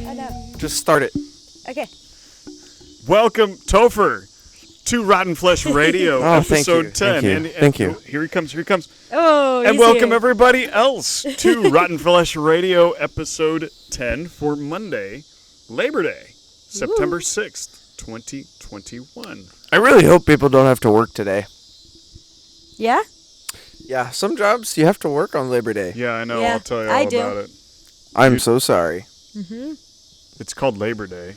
I know. Just start it. Okay. Welcome, Topher, to Rotten Flesh Radio, episode 10. Thank you. Here he comes. Oh, And he's welcome here. everybody else to Rotten Flesh Radio, episode 10 for Monday, Labor Day, September 6th, 2021. I really hope people don't have to work today. Yeah? Yeah, some jobs you have to work on Labor Day. Yeah, I know. Yeah, I'll tell you I all do. about it. I'm so sorry. Mm-hmm. It's called Labor Day.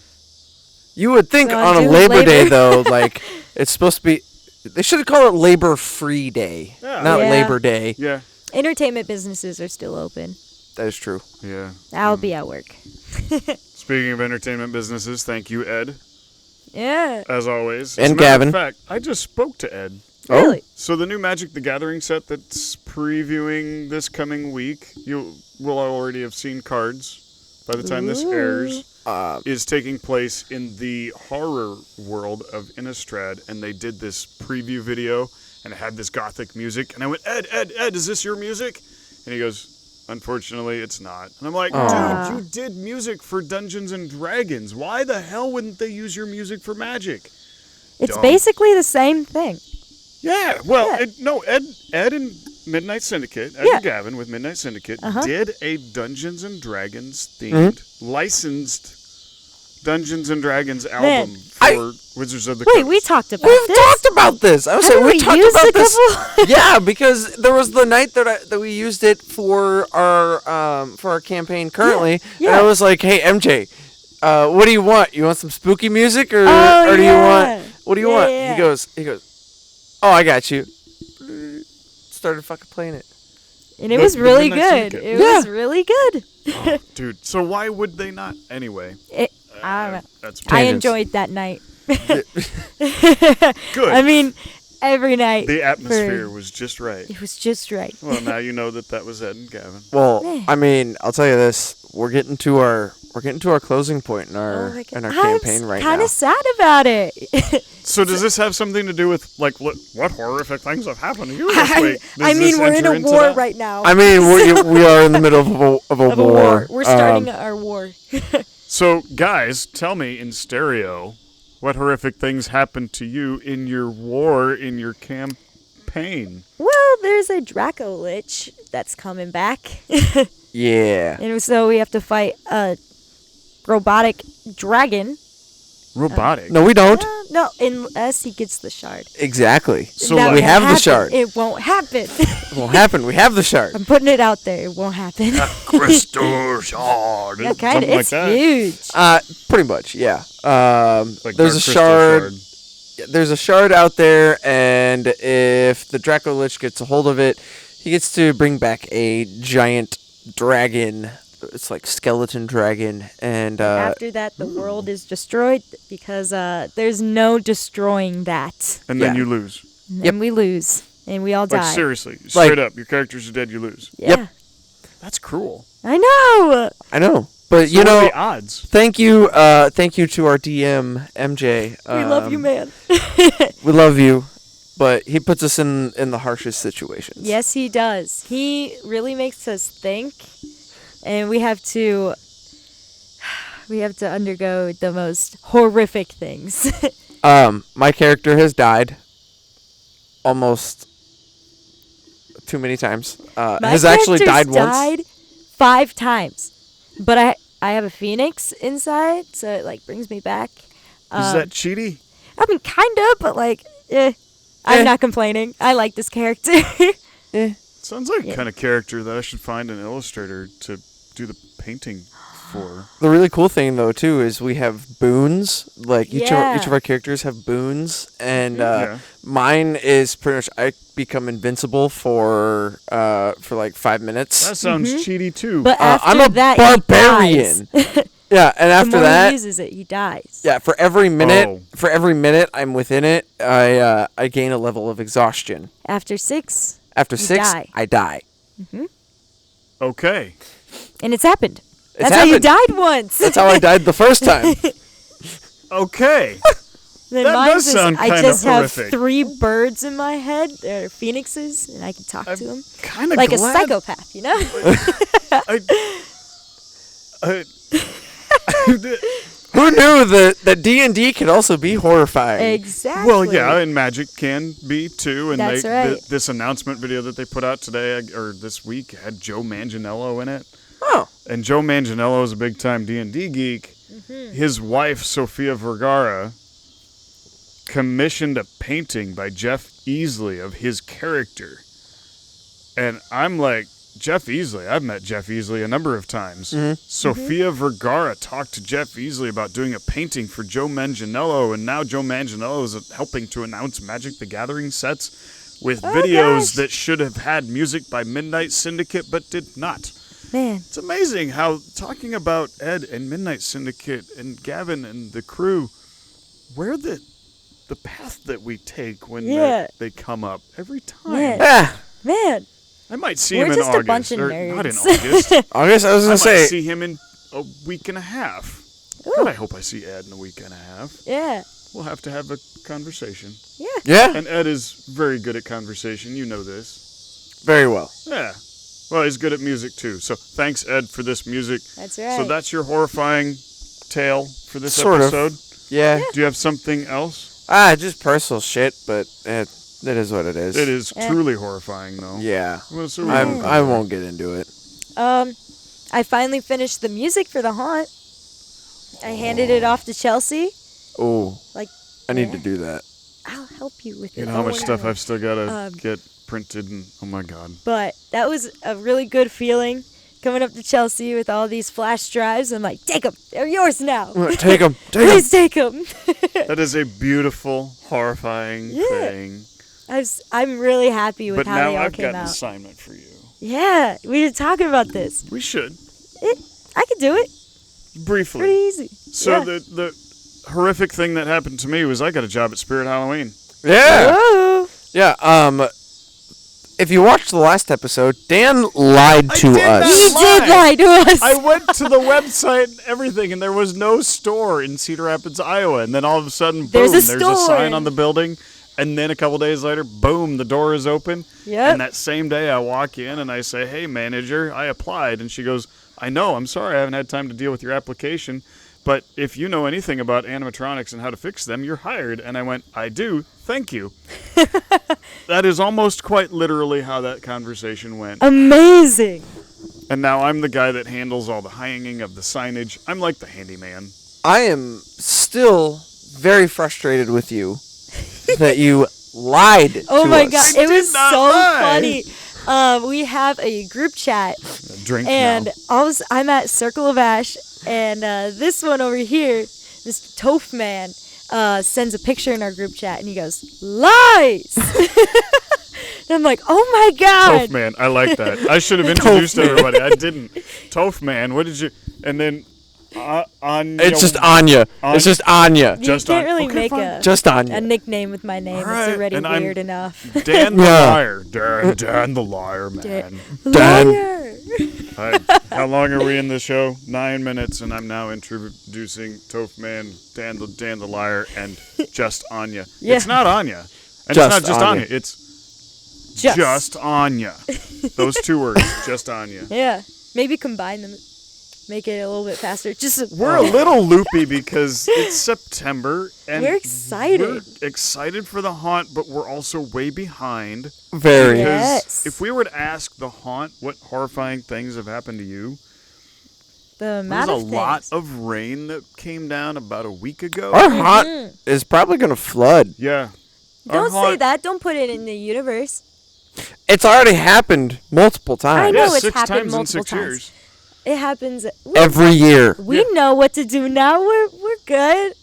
You would think So on I'm a doing Labor Day, labor. though, like, it's supposed to be... They should call it Labor-Free Day, Yeah. not Yeah. Labor Day. Yeah. Entertainment businesses are still open. That is true. Yeah. I'll be at work. Speaking of entertainment businesses, thank you, Ed, Yeah. as always. And As a matter Gavin. of fact, I just spoke to Ed. Really? So the new Magic the Gathering set that's previewing this coming week, you will already have seen cards by the time this airs, is taking place in the horror world of Innistrad, and they did this preview video, and it had this gothic music, and I went, Ed, is this your music? And he goes, unfortunately, it's not. And I'm like, dude, you did music for Dungeons and Dragons. Why the hell wouldn't they use your music for Magic? It's Dumb. basically the same thing. Yeah, well, Yeah. Ed and Midnight Syndicate, Ed Yeah. and Gavin with Midnight Syndicate did a Dungeons and Dragons themed, licensed Dungeons and Dragons album for Wizards of the Coast. Wait, we talked about We've this. talked about this. I was saying Haven't we we talked used about a this. couple? Yeah, because there was the night that we used it for our campaign currently, Yeah. and I was like, "Hey, MJ, what do you want? You want some spooky music, or Oh, do you yeah. want what do you Yeah, want?" yeah, He goes, "Oh, I got you." Started fucking playing it. And it The- was the really Midnight good. Syndicate. It Yeah. was really good. Dude, so why would they not? Anyway, I don't know. that's I Tangents. enjoyed that night. good. I mean, every night. The atmosphere was just right. It was just right. Well, now you know that was Ed and Gavin. Well, I mean, I'll tell you this: we're getting to our closing point in our Oh my God. campaign right I'm kind now. of sad about it. So does this have something to do with, like, what horrific things have happened to you this week? I Does mean, this we're in enter a into war that? right now. I mean, we are in the middle of a Of a war. war. We're starting our war. So, guys, tell me in stereo, what horrific things happened to you in your war, in your campaign? Well, there's a Draco Lich that's coming back. Yeah. And so we have to fight a robotic dragon. Robotic. No, we don't. No, unless he gets the shard. Exactly. So, That like- we won't have the happen. shard. It won't happen. It won't happen. We have the shard. I'm putting it out there. It won't happen. Crystal shard. Yeah, kind Something of. like It's that. huge. Pretty much, yeah. Like There's Dark a Crystal shard. There's a shard out there, and if the Draco Lich gets a hold of it, he gets to bring back a giant dragon. It's like skeleton dragon, and After that, the world is destroyed because there's no destroying that. And then Yeah. you lose. And we lose. And we all Like, die. seriously. Like- Straight up. Your characters are dead, you lose. Yeah. Yep. That's cruel. I know. I know. But So you what are know, the odds? thank you to our DM MJ. We love you, man. We love you, but he puts us in the harshest situations. Yes, he does. He really makes us think, and we have to undergo the most horrific things. My character has died almost too many times. My Has actually character's died once. died 5 times, but I have a phoenix inside, so it like brings me back. Is that cheaty? I mean, kind of, but like, I'm not complaining. I like this character. Sounds like Yeah. kind of character that I should find an illustrator to do the painting for. The really cool thing, though, too, is we have boons. Like each Yeah. of our characters have boons, and Yeah. mine is pretty much I become invincible for like 5 minutes. That sounds cheaty too. But after I'm a that, barbarian. he dies. Yeah, and The after more that, he uses it, he dies. yeah, for every minute, Oh. I'm within it, I gain a level of exhaustion. After 6, After You 6, die. I die. Okay. and it's happened. It's That's how you happened. died once. That's how I died the first time. Okay. Then That mine does says, sound I kinda just horrific. have 3 birds in my head. They're phoenixes, and I can talk to them. Kind of Like a glad. psychopath, you know? Who knew that D&D could also be horrifying? Exactly. Well, yeah, and magic can be too. And That's right. this announcement video that they put out today or this week had Joe Manganiello in it. Oh. And Joe Manganiello is a big time D&D geek. His wife, Sofia Vergara, commissioned a painting by Jeff Easley of his character. And I'm like, Jeff Easley, I've met Jeff Easley a number of times. Sofia Vergara talked to Jeff Easley about doing a painting for Joe Manganiello, and now Joe Manganiello is helping to announce Magic the Gathering sets with videos gosh. that should have had music by Midnight Syndicate but did not. Man. It's amazing how talking about Ed and Midnight Syndicate and Gavin and the crew, where the path that we take when they come up every time. Man. Yeah. Man. I might see We're him in just a August. bunch of or nerds. not in August. August, I was I gonna might say. see him in a week and a half. Ooh. God, I hope I see Ed in a week and a half. Yeah. We'll have to have a conversation. Yeah. And Ed is very good at conversation. You know this. Very well. Yeah. Well, he's good at music too. So thanks, Ed, for this music. That's right. So that's your horrifying tale for this Sort of. episode. Yeah. Do you have something else? Just personal shit, but it is what it is. It is Yeah. truly horrifying, though. Yeah. Well, so we I won't- won't get into it. I finally finished the music for the haunt. I handed it off to Chelsea. Oh. Like, I need to yeah. do that. I'll help you with it. You know how Don't much stuff worry. I've still got to get printed, and oh my god. But that was a really good feeling coming up to Chelsea with all these flash drives. I'm like, take them. They're yours now. Take them. Please take them. That is a beautiful, horrifying Yeah. thing. I'm really happy with But how now they all I've came got an out. assignment for you. Yeah, we were talking about this. We should I could do it. briefly. Pretty easy. So yeah. the horrific thing that happened to me was I got a job at Spirit Halloween. Yeah. Whoa. Yeah. If you watched the last episode, Dan lied to did us. He did lie to us. I went to the website and everything, and there was no store in Cedar Rapids, Iowa. And then all of a sudden, boom, There's a there's a store. sign on the building. And then a couple days later, boom, the door is open. Yep. And that same day, I walk in and I say, "Hey, manager, I applied." And she goes, "I know, I'm sorry, I haven't had time to deal with your application. But if you know anything about animatronics and how to fix them, you're hired." And I went, "I do, thank you." That is almost quite literally how that conversation went. Amazing. And now I'm the guy that handles all the hanging of the signage. I'm like the handyman. I am still very frustrated with you that you lied Oh to my us. god, I it did was so not lie. funny. We have a group chat, Drink and now. I'm at Circle of Ash, and this one over here, this Toph man, sends a picture in our group chat, and he goes, "Lies!" And I'm like, "Oh my god!" Toph Man, I like that. I should have introduced everybody. I didn't. Toph Man, what did you? And then Anya. It's just Anya. It's just Anya. You just can't on- really okay, make fine. Just a Anya. nickname with my name. Alright, It's already and I'm weird enough. Dan the Yeah. liar. Dan the liar, man. Dan. Liar. How long are we in the show? 9 minutes, and I'm now introducing Toph Man, Dan the liar, and just Anya. Yeah. It's not Anya, and Just it's not just Anya. Anya. It's just Anya. Those two words, just Anya. Yeah. Maybe combine them. Make it a little bit faster. Just We're a little loopy because it's September, and We're excited. We're excited for the haunt, but we're also way behind. Very. Yeah. Because Yes. if we were to ask the haunt what horrifying things have happened to you, the there's amount a of lot things. of rain that came down about a week ago. Our haunt is probably going to flood. Yeah. Our Don't say haunt- that. Don't put it in the universe. It's already happened multiple I times. know Yeah, it's 6 happened times in multiple 6 times. years. It happens. Every year. We know what to do now. We're good,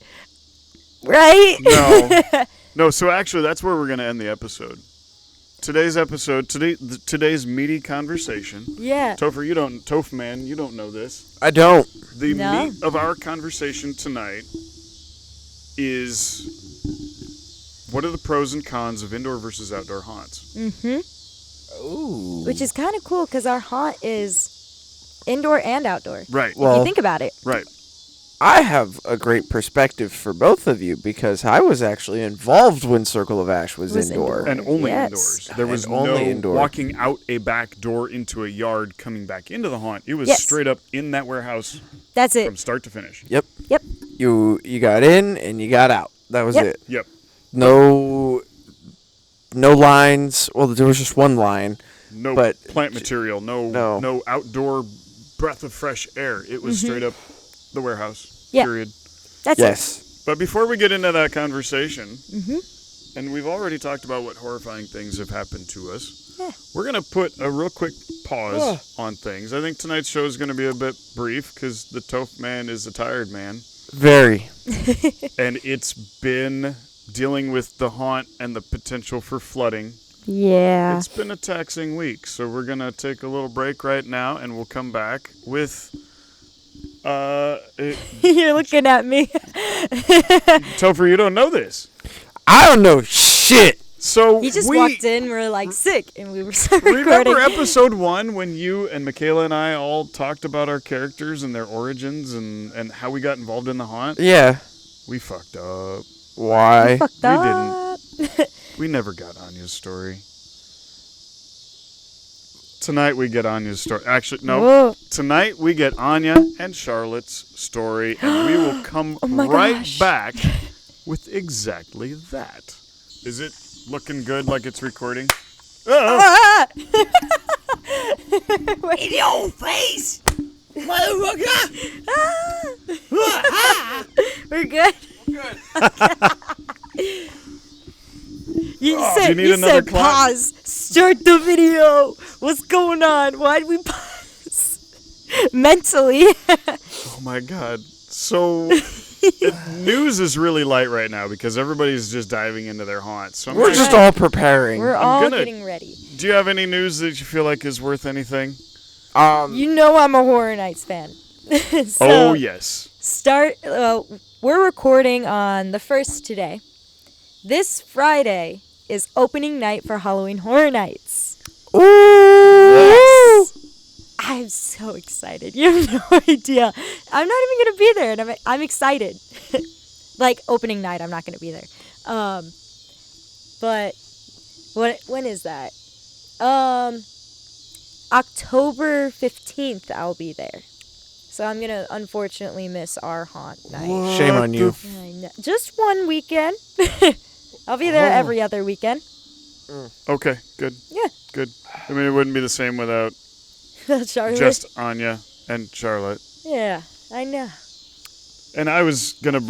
right? No. No, so actually that's where we're going to end the episode. Today's episode, today's meaty conversation. Yeah. Toph Man, you don't know this. I don't. The No. meat of our conversation tonight is what are the pros and cons of indoor versus outdoor haunts? Ooh. Which is kind of cool because our haunt is indoor and outdoor. Right. If Well, you think about it. Right. I have a great perspective for both of you because I was actually involved when Circle of Ash was indoor. And only Yes. indoors. There was And only no indoor. walking out a back door into a yard coming back into the haunt. It was Yes. straight up in that warehouse That's from it. start to finish. Yep. Yep. You got in and you got out. That was Yep. it. Yep. No lines. Well, there was just one line. No But- plant material, No. no outdoor breath of fresh air. It was straight up the warehouse. Yeah. Period. That's it. Yes. But before we get into that conversation, and we've already talked about what horrifying things have happened to us, we're going to put a real quick pause on things. I think tonight's show is going to be a bit brief because the Toph man is a tired man. Very. And it's been dealing with the haunt and the potential for flooding. Yeah. It's been a taxing week, so we're going to take a little break right now, and we'll come back with... You're looking at me. Topher, you don't know this. I don't know shit. So He just we walked in. We were like sick, and we were recording. remember episode 1 when you and Michaela and I all talked about our characters and their origins and how we got involved in the haunt? Yeah. We fucked up. Why? Fucked We up. We never got Anya's story. Tonight we get Anya's story. Actually, no. Whoa. Tonight we get Anya and Charlotte's story, and we will come my right gosh. back with exactly that. Is it looking good like it's recording? Ah! In your face, motherfucker! We're good. You do said, you need you another said clap? pause. Start the video. What's going on? Why'd we pause? Mentally. Oh my god. So news is really light right now because everybody's just diving into their haunts. So We're just all preparing. We're all gonna- getting ready. Do you have any news that you feel like is worth anything? You know I'm a Horror Nights fan. So, Oh yes. We're recording on the 1st today. This Friday is opening night for Halloween Horror Nights. Ooh. Yes. I'm so excited. You have no idea. I'm not even gonna be there, and I'm excited. Like opening night, I'm not gonna be there. But when is that? October 15th, I'll be there. So I'm gonna unfortunately miss our haunt night. Shame on you. I know. Just one weekend. I'll be there every other weekend. Okay, good. Yeah. Good. I mean, it wouldn't be the same without Charlotte. just Anya and Charlotte. Yeah, I know. And I was gonna.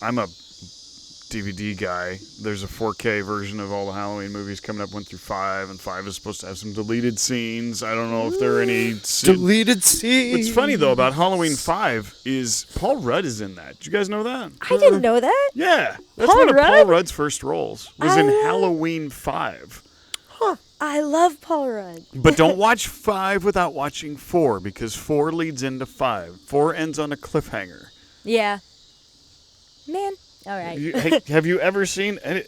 I'm a DVD guy. There's a 4K version of all the Halloween movies coming up 1 through 5, and 5 is supposed to have some deleted scenes. I don't know if there are any. Deleted scenes. What's funny though about Halloween 5 is Paul Rudd is in that. Did you guys know that? I didn't know that. Yeah, that's Paul one of Paul Rudd? Rudd's first roles. Was in Oh. Halloween 5. I love Paul Rudd. But don't watch 5 without watching 4 because 4 leads into 5. 4 ends on a cliffhanger. Yeah. Man. All right. Hey, have you ever seen any?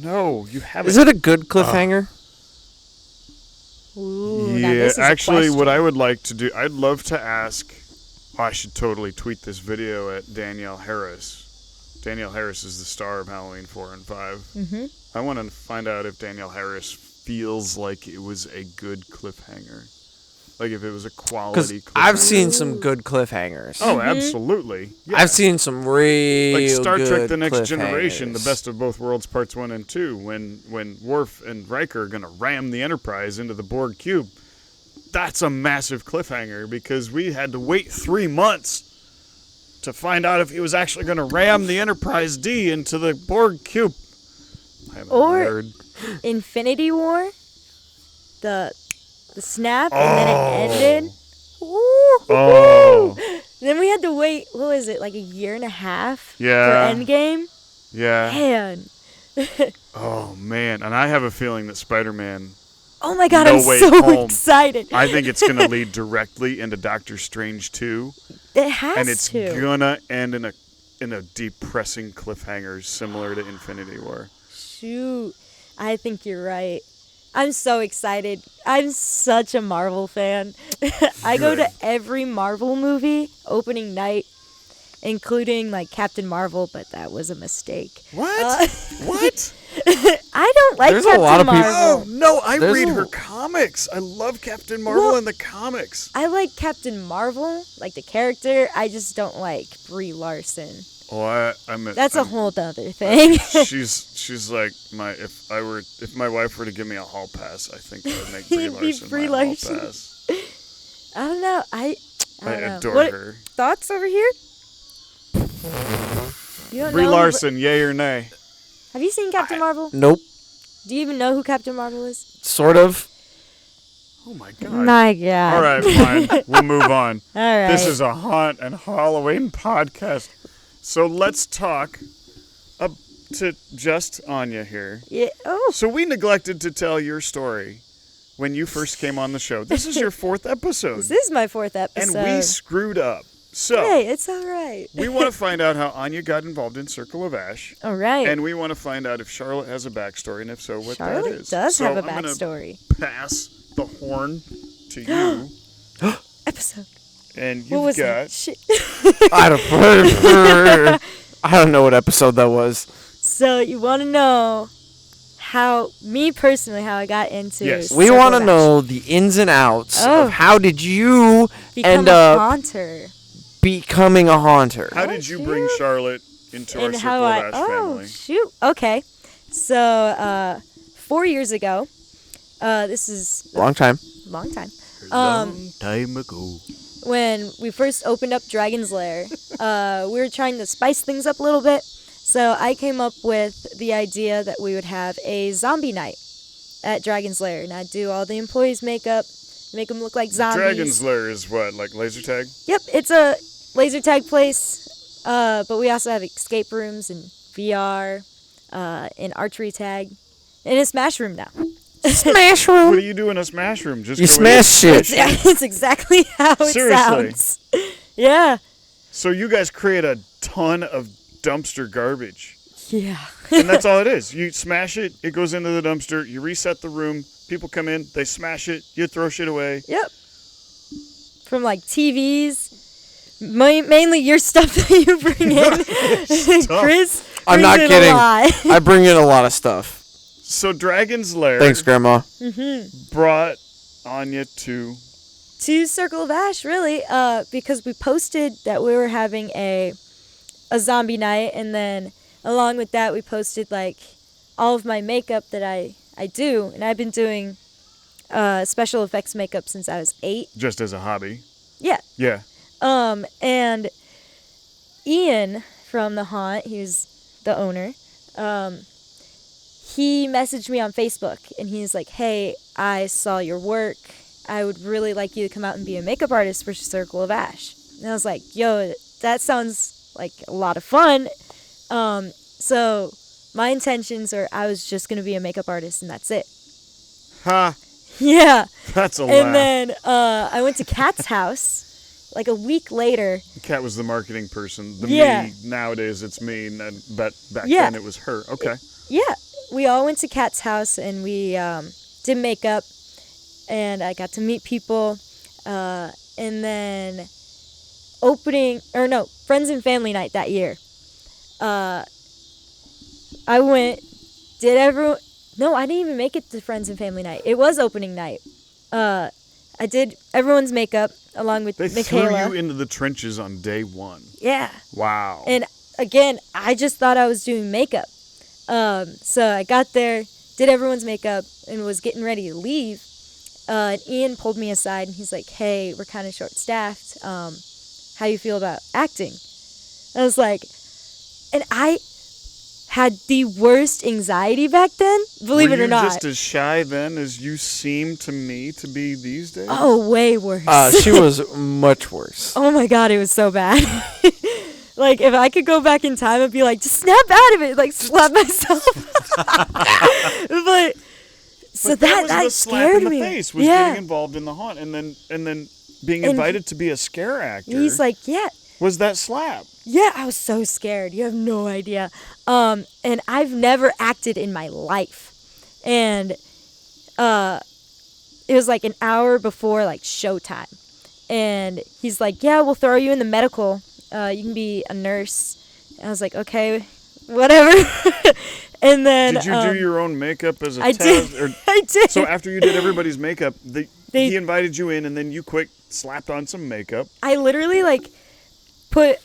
No, you haven't. Is it a good cliffhanger? Ooh, now Yeah, this is a actually, what question. I would like to do, I'd love to ask. I should totally tweet this video at Danielle Harris. Danielle Harris is the star of Halloween 4 and 5. Mm-hmm. I want to find out if Danielle Harris feels like it was a good cliffhanger. Like if it was a Because quality cliffhanger. I've seen some good cliffhangers. Oh, absolutely. Yeah. I've seen some real like Star Trek: good The Next Generation, the cliffhangers. best of both worlds, parts 1 and 2. When Worf and Riker are gonna ram the Enterprise into the Borg cube, that's a massive cliffhanger because we had to wait 3 months to find out if he was actually gonna ram the Enterprise D into the Borg cube. I'm a Or- nerd. Infinity War. The snap, and then it ended. Ooh. Oh. Then we had to wait. What was it? Like a year and a half Yeah. for Endgame. Yeah. Man. Oh man, and I have a feeling that Spider-Man. Oh my God! No I'm Way so Home. excited. I think it's gonna lead directly into Doctor Strange 2. It has And it's to. gonna end in a depressing cliffhanger similar to Infinity War. Shoot. I think you're right. I'm so excited. I'm such a Marvel fan. I go to Good. every Marvel movie opening night. including like Captain Marvel, but that was a mistake. What? What? I don't like There's a Captain lot of people- Marvel. Oh no! I There's read a- her comics. I love Captain Marvel Well- in the comics. I like Captain Marvel, like the character. I just don't like Brie Larson. Oh, I'm. That's a whole other thing. She's like if my wife were to give me a hall pass, I think I would make Brie You'd be Larson Brie my Larson. hall pass. I don't know. I don't know. adore What her. thoughts over here? You don't Brie know Larson, yay or nay? Have you seen Captain Marvel? Nope. Do you even know who Captain Marvel is? Sort of. Oh my god. My God. All right, fine. We'll move on. All right. This is a haunt and Halloween podcast. So let's talk to just Anya here. Yeah. Oh. So we neglected to tell your story when you first came on the show. This is your 4th episode. This is my 4th and episode. we screwed up. So Hey, it's all right. we want to find out how Anya got involved in Circle of Ash. All right. And we want to find out if Charlotte has a backstory, and if so, what that Charlotte is. does So have a I'm gonna backstory. pass the horn to you, Episode. and What you've was got that? Shit. I don't know what episode that was. So you want to know how me personally how I got into Yes. We Circle want to of Ash. know the ins and outs Oh. of how did you Become end a up haunter. becoming a haunter. how did you bring shoot. Charlotte into our And Circle how of Ash oh family? shoot, okay. So 4 years ago, this is Wrong time. a long time. Long time ago. When we first opened up Dragon's Lair, we were trying to spice things up a little bit. So I came up with the idea that we would have a zombie night at Dragon's Lair, and I'd do all the employees' makeup, make them look like zombies. Dragon's Lair is what, like laser tag? Yep, it's a laser tag place, but we also have escape rooms and VR, and archery tag, and a smash room now. Smash What room. do you do in a smash room? Just You go in- smash shit. It's exactly how it Seriously? sounds. Yeah. So you guys create a ton of dumpster garbage. Yeah. And that's all it is. You smash it, it goes into the dumpster, you reset the room, people come in, they smash it, you throw shit away. Yep. From like TVs, mainly your stuff that you bring in. Chris, I'm brings not in kidding. A lot. I bring in a lot of stuff. So Dragon's Lair Thanks, Grandma. brought Anya to To Circle of Ash, really, because we posted that we were having a zombie night, and then along with that, we posted like all of my makeup that I do, and I've been doing special effects makeup since I was 8. just as a hobby. Yeah. Yeah. And Ian from the Haunt, he's the owner, he messaged me on Facebook, and he's like, hey, I saw your work. I would really like you to come out and be a makeup artist for Circle of Ash. And I was like, yo, that sounds like a lot of fun. So my intentions are I was just going to be a makeup artist, and that's it. Ha! Yeah. That's a And laugh. then I went to Kat's house like a week later. Kat was the marketing person. The Yeah. me, nowadays it's me, but back Yeah. then it was her. Okay. Yeah, we all went to Kat's house, and we did makeup, and I got to meet people, and then Friends and Family Night that year. I went, I didn't even make it to Friends and Family Night. It was opening night. I did everyone's makeup along with They Michaela. threw you into the trenches on day one. Yeah. Wow. And again, I just thought I was doing makeup. So I got there, did everyone's makeup, and was getting ready to leave. And Ian pulled me aside, and he's like, hey, we're kind of short-staffed. How do you feel about acting? I was like, and I had the worst anxiety back then, believe Were it or you not. just as shy then as you seem to me to be these days? Oh, way worse. She was much worse. Oh my god, it was so bad. Like, if I could go back in time, I'd be like, just snap out of it, like, slap myself. But, so But that was the slap scared in the me. face was Yeah. getting involved in the haunt and then being And invited to be a scare actor. He's like, yeah. was that slap? Yeah, I was so scared. You have no idea. And I've never acted in my life. And it was like an hour before like showtime. And he's like, yeah, we'll throw you in the medical you can be a nurse. And I was like, okay, whatever. And then Did you do your own makeup as a I test? did. Or, I did. so after you did everybody's makeup, They- he invited you in, and then you quick slapped on some makeup. I literally like put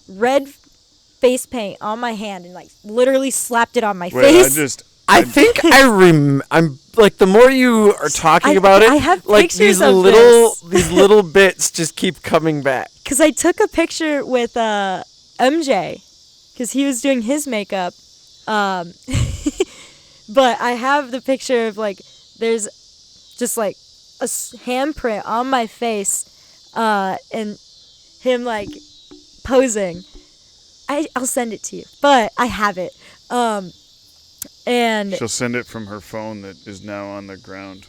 red face paint on my hand and like literally slapped it on my Wait, face. I think I'm like, the more you are talking about it, I have like pictures these of these little bits just keep coming back. Because I took a picture with MJ, because he was doing his makeup. But I have the picture of, like, there's just, like, a handprint on my face and him, like, posing. I'll send it to you. But I have it. And... She'll send it from her phone that is now on the ground.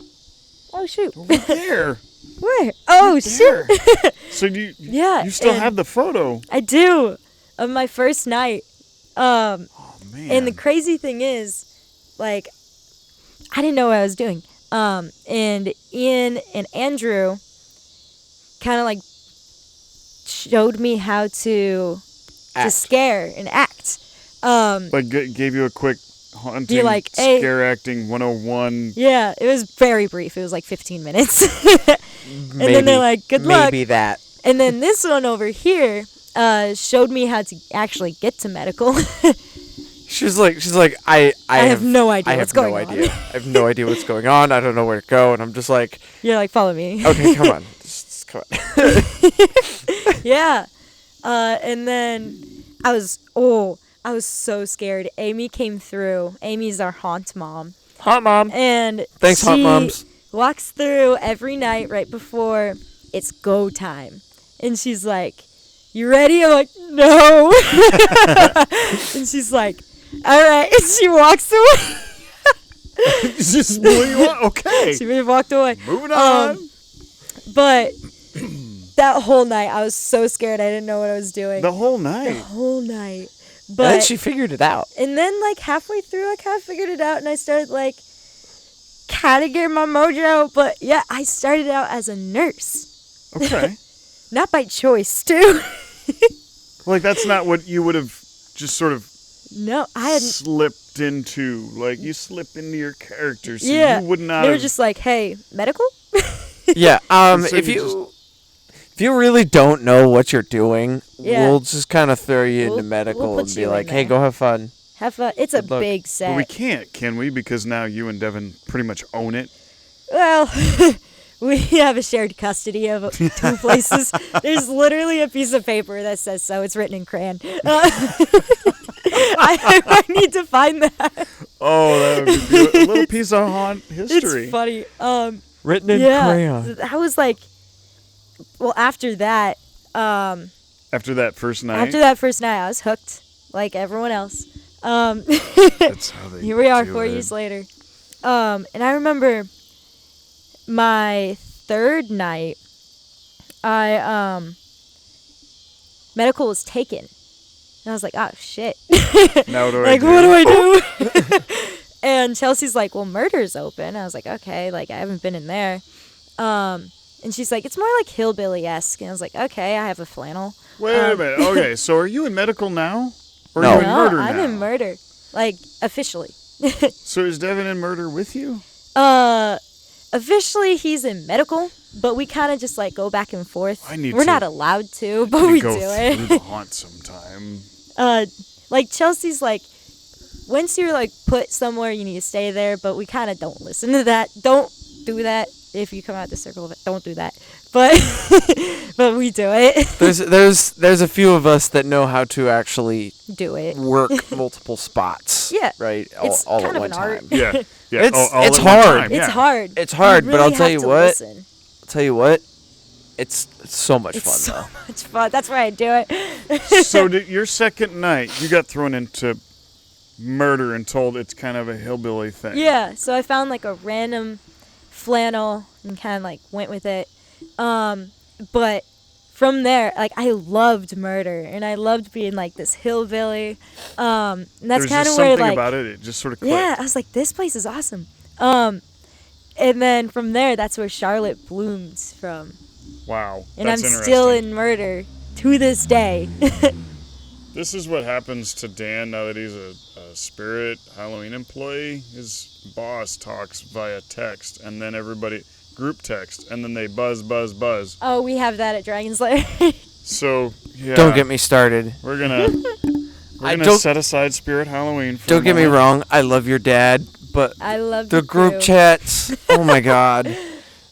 Oh, shoot. Over there. Where? Oh, There. shoot. So you Yeah, you still and- have the photo. I do. Of my first night. Oh man. And the crazy thing is, like, I didn't know what I was doing. And Ian and Andrew kind of like showed me how to Act. scare and act. like gave you a quick haunting You're like, hey. scare acting 101. Yeah, it was very brief. It was like 15 minutes. And Maybe, then they're like, good luck. Maybe that. And then this one over here showed me how to actually get to medical. She's like, I have no idea I what's have going no on. idea. I have no idea what's going on. I don't know where to go. And I'm just like, You're like, follow me. okay, come on. Just come on. Yeah. And then I was so scared. Amy came through. Amy's our haunt mom. Hot mom. And Thanks, haunt she moms. walks through every night right before it's go time. And she's like, you ready? I'm like, no. And she's like, all right. And she walks away. Just blew you up. Okay. She really walked away. Moving on. But that whole night, I was so scared. I didn't know what I was doing. The whole The night. whole night. And then But she figured it out. and then like halfway through, I kind of figured it out, and I started like kind of getting my mojo. But yeah, I started out as a nurse, Okay. not by choice, too. Like that's not what you would have just sort of No, I hadn't. slipped into. Like you slip into your character, so Yeah, you would not. they were have, just like, "Hey, medical." Yeah. So If you if you really don't know what you're doing, Yeah. we'll just kind of throw you We'll- into medical we'll put and be you in like, hey, there. go have fun. Have fun. It's a Good luck. big But we set. can't, can we? Because now you and Devin pretty much own it. Well, we have a shared custody of 2 places. There's literally a piece of paper that says so. It's written in crayon. I need to find that. Oh, that would be beautiful. A little piece of haunt history. It's funny. Written in Yeah, crayon. I was like, well, after that, After that first night. after that first night, I was hooked, like everyone else. That's how they Here we are, do 4 it. years later. And I remember my third night, medical was taken. And I was like, oh, shit. Now what do Like, I do? what do I do? And Chelsea's like, well, murder's open. I was like, okay, like, I haven't been in there. And she's like, it's more like hillbilly-esque. And I was like, okay, I have a flannel. Wait a minute. Okay, so are you in medical now? Or No. are you in No, murder I'm now? in murder. Like, officially. So is Devin in murder with you? Officially, he's in medical, but we kind of just, like, go back and forth. I need We're to- not allowed to, but You we go do through it. the haunt sometime. Like, Chelsea's like, once you're, like, put somewhere, you need to stay there, but we kind of don't listen to that. Don't do that. If you come out the circle of it, don't do that. But but we do it. There's a few of us that know how to actually Do it. work multiple spots. Yeah. Right. It's all kind at of one an time. art. Yeah. Yeah. It's- all it's at one hard. time, It's yeah. hard. It's hard, You but I'll really tell have you to what. listen. I'll tell you what. It's so much It's fun so though. much fun. That's why I do it. So your second night, you got thrown into murder and told it's kind of a hillbilly thing. Yeah, so I found like a random flannel and kind of like went with it. But from there, like I loved murder and I loved being like this hillbilly. And that's There's kind just of where something like about it. It just sort of clicked. yeah, I was like, this place is awesome. And then from there, that's where Charlotte blooms from. Wow. And That's I'm still interesting. in murder to this day. This is what happens to Dan now that he's a Spirit Halloween employee. His boss talks via text, and then everybody group text, and then they buzz. Oh, we have that at Dragon Slayer. So yeah, Don't get me started. We're gonna don't- set aside Spirit Halloween. For Don't a get me moment. wrong. I love your dad, but I love the you group too. chats. Oh my god.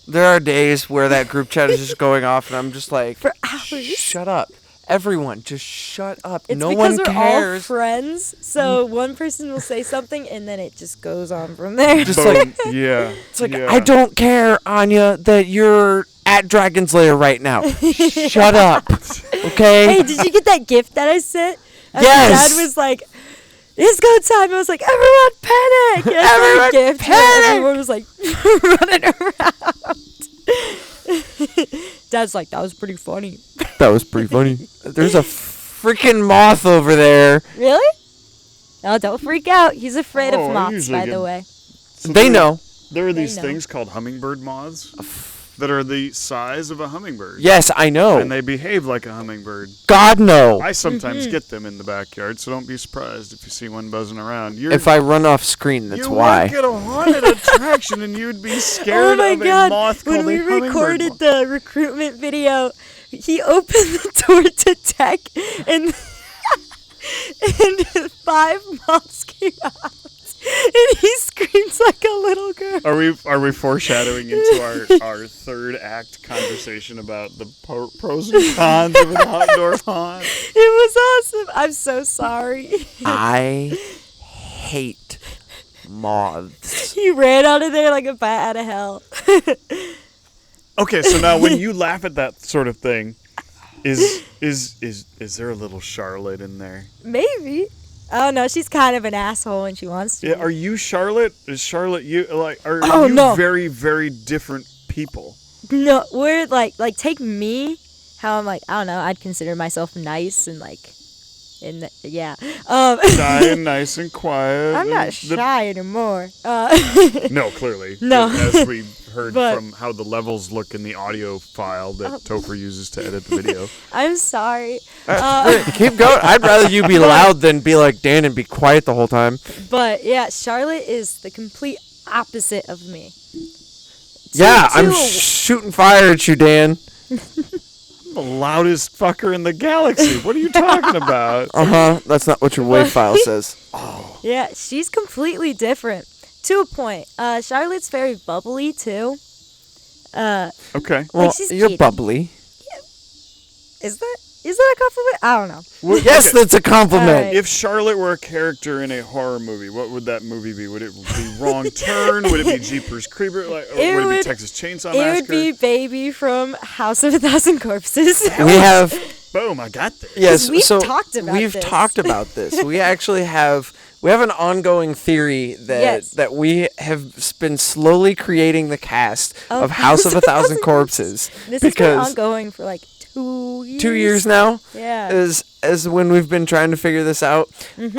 There are days where that group chat is just going off, and I'm just like, For hours. shut up. Everyone, just shut up. It's No because one we're all cares. friends, so one person will say something, and then it just goes on from there. Just Boom. like, Yeah. it's like, yeah. I don't care, Anya, that you're at Dragon Slayer right now. Shut up. Okay? Hey, did you get that gift that I sent? And Yes. Dad was like, "It's go time." I was like, "Everyone panic!" And I sent a Everyone gift, and panic! everyone was like running around. Dad's like, "That was pretty funny." That was pretty funny. There's a freaking moth over there. Really? Oh, don't freak out. He's afraid Oh, I of moths, usually by get- the way. So They there- know. There are They these know. things called hummingbird moths that are the size of a hummingbird. Yes, I know. And they behave like a hummingbird. God, no. I sometimes Mm-hmm. get them in the backyard, so don't be surprised if you see one buzzing around. If I run off screen, that's you why. would get a haunted attraction, and you'd be Oh scared my of a god, moth when called we a hummingbird recorded moth. the recruitment video, he opened the door to tech and and 5 moths came out. And he screams like a little girl. Are we foreshadowing into our third act conversation about the pros and cons of an outdoor pond? It was awesome. I'm so sorry. I hate moths. He ran out of there like a bat out of hell. Okay, so now when you laugh at that sort of thing, is there a little Charlotte in there? Maybe. Oh no, she's kind of an asshole when she wants to. Yeah, are you Charlotte? Is Charlotte you? Like, are Oh, you no. very, very different people? No, we're like take me, how I'm like, I don't know, I'd consider myself nice and like, yeah. Shy and nice and quiet. I'm not and shy anymore. No, clearly. No. As we heard But- from how the levels look in the audio file that Topher uses to edit the video. I'm sorry. Keep going. I'd rather you be loud than be like Dan and be quiet the whole time. But yeah, Charlotte is the complete opposite of me. Yeah, I'm to- shooting fire at you, Dan. The loudest fucker in the galaxy. What are you talking about? Uh-huh. That's not what your wave file says. Yeah, she's completely different. To a point. Charlotte's very bubbly too. Okay. Well, she's you're cheating. bubbly. Is that a compliment? I don't know. Yes, that's a compliment. Alright. If Charlotte were a character in a horror movie, what would that movie be? Would it be Wrong Turn? Would it be Jeepers Creepers? Like, or It would it be would- Texas Chainsaw It Massacre? would be Baby from House of a Thousand Corpses. We have Boom! I got this. yes. We've so talked about we've this. talked about this. We actually have an ongoing theory that Yes. that we have been slowly creating the cast Of of House of a Thousand Corpses This has been because ongoing for like 2 years. 2 years now Yeah. is when we've been trying to figure this out. This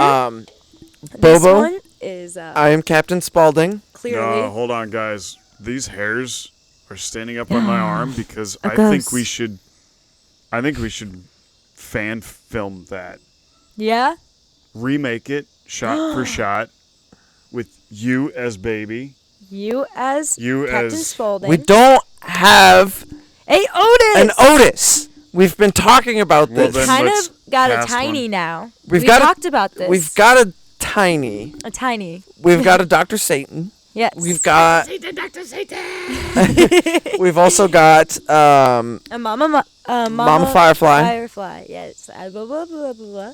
Bobo, one is I am Captain Spaulding. clearly. No, hold on, guys. These hairs are standing up on my arm because A I think ghost. we should. I think we should fan film that, Yeah. remake it shot for shot, with you as Baby. You as You Captain as- Spaulding. We don't have Hey, Otis. an Otis. We've been talking about Well, this. then kind let's of got a cast tiny one. now. We've we got talked about this. We've got a tiny. a tiny. We've got a Dr. Satan. Yes. We've got. Satan, Dr. Satan! We've also got a Mama Firefly. Firefly. Yes. Blah, blah, blah, blah, blah.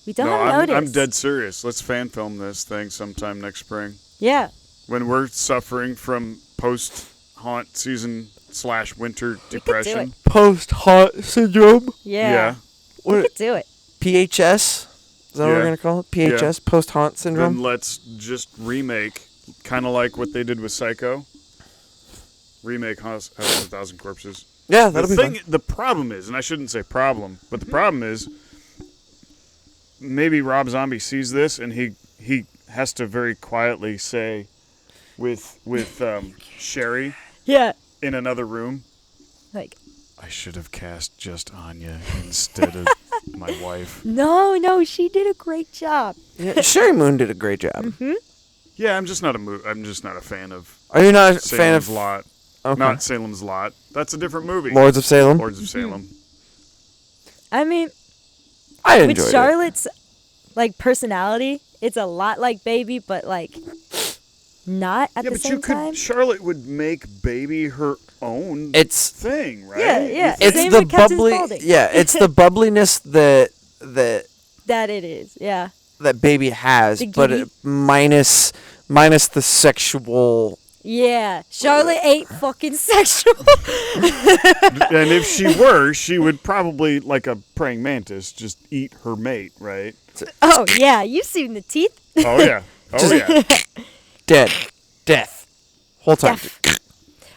We don't No, have an Otis. I'm dead serious. Let's fan film this thing sometime next spring Yeah. when we're suffering from post haunt season / winter We could do depression. Post-haunt syndrome. Yeah. We What? could do it. PHS. Is that what we're Yeah. gonna call it? PHS. Post-haunt Then syndrome. let's just remake, kind of like what they did with Psycho. Remake House of a Thousand Corpses. Yeah, that'll be fun. The problem is, and I shouldn't say problem, but the problem is, maybe Rob Zombie sees this and he has to very quietly say, with Sherry Yeah. in another room, Like, I should have cast just Anya instead of my wife. no, she did a great job. Yeah, Sherry Moon did a great job. Yeah, I'm just not a fan of Are you not a fan Salem's of Lot. Okay. Not Salem's Lot. That's a different movie. Lords of Salem? Lords of Salem. I mean, I with enjoyed it. Charlotte's like personality, it's a lot like Baby, but like not at Yeah, the but same time. Charlotte would make Baby her own It's thing, right? Yeah. it's Same the with Captain bubbly. Spaulding. Yeah, it's the bubbliness That it is, yeah. that Baby has, The but giddy. minus the sexual. Yeah, Charlotte ain't fucking sexual. And if she were, she would probably, like a praying mantis, just eat her mate, right? Oh yeah, you seen the teeth? Oh yeah. Oh yeah. Death, whole time. Deaf.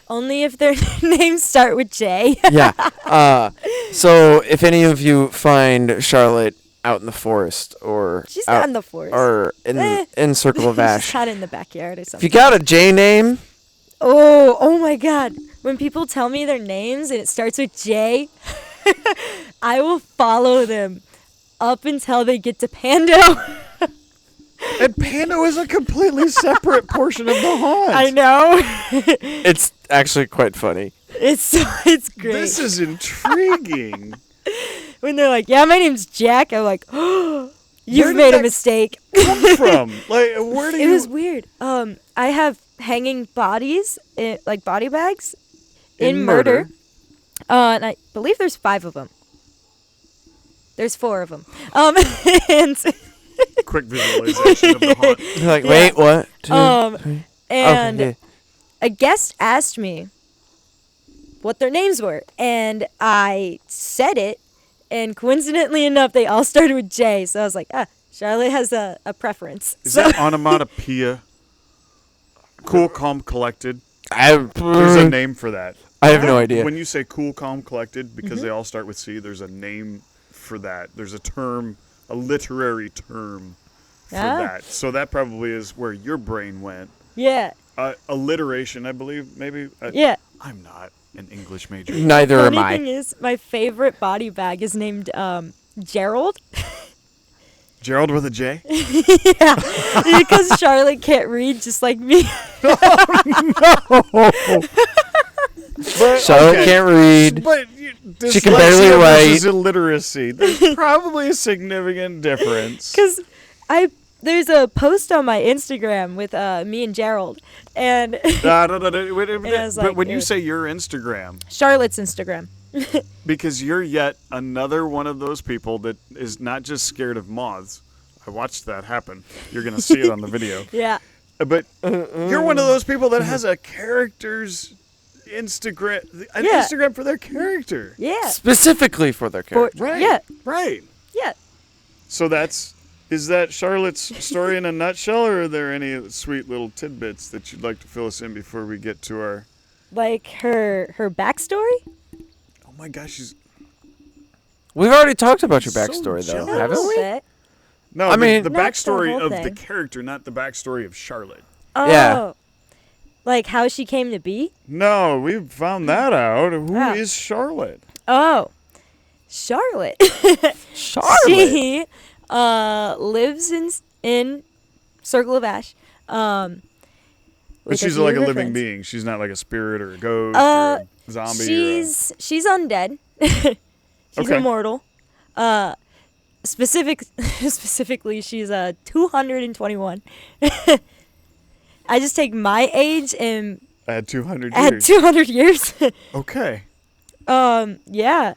Only if their names start with J. Yeah. So if any of you find Charlotte out in the forest or She's out, not in the forest. or in Circle of She's Ash, not in the backyard or if something. you got a J name, Oh my God! When people tell me their names and it starts with J, I will follow them up until they get to Pando. And Pando is a completely separate portion of the haunt. I know. it's actually quite funny. It's great. This is intriguing. When they're like, "Yeah, my name's Jack," I'm like, "Oh, Where you've did made a that mistake." Come from? Like, where do It you? was weird. I have hanging bodies, like body bags, in murder. And I believe there's 5 of them. There's 4 of them. And Quick visualization of the haunt. You're like, Yeah. wait, what? Two, three. and Okay, a guest asked me what their names were, and I said it, and coincidentally enough, they all started with J. So I was like, Charlotte has a preference. Is So that onomatopoeia? Cool, calm, collected. There's There's a name for that. I have no idea. When you say cool, calm, collected, because they all start with C, there's a name for that. There's a term, a literary term for Ah. that. So that probably is where your brain went. yeah, Alliteration, I believe, maybe. yeah. I'm not an English major. Neither am Funny thing I. is, my favorite body bag is named Gerald. Gerald with a J? Yeah, because Charlotte can't read just like me. But, Charlotte can't read. But She can barely dyslexia write. versus illiteracy. There's probably a significant difference. Because there's a post on my Instagram with me and Gerald, and No, wait, I was but like, when you ew. say your Instagram, Charlotte's Instagram. because you're yet another one of those people that is not just scared of moths. I watched that happen. You're going to see it on the video. Yeah. But you're one of those people that has a character's Instagram, an Yeah. Instagram for their character. Yeah. Specifically for their character. Right. Yeah. Right. Yeah. So is that Charlotte's story in a nutshell, or are there any sweet little tidbits that you'd like to fill us in before we get to our? Like her backstory. Oh my gosh, We've already talked about your So backstory, though, jealous. A haven't little we? bit. no. I mean- the Not the backstory whole of the thing. character, not the backstory of Charlotte. Oh. Yeah. Like how she came to be. No, we found that out. Who is Ah. Charlotte? Oh. Charlotte. Charlotte. She lives in Circle of Ash. But with she's few like a of her living friends. being. She's not like a spirit or a ghost Uh, or a zombie. She's undead. She's Okay. immortal. Specifically, she's 221. I just take my age and Add 200 add years. 200 years. Okay. Yeah.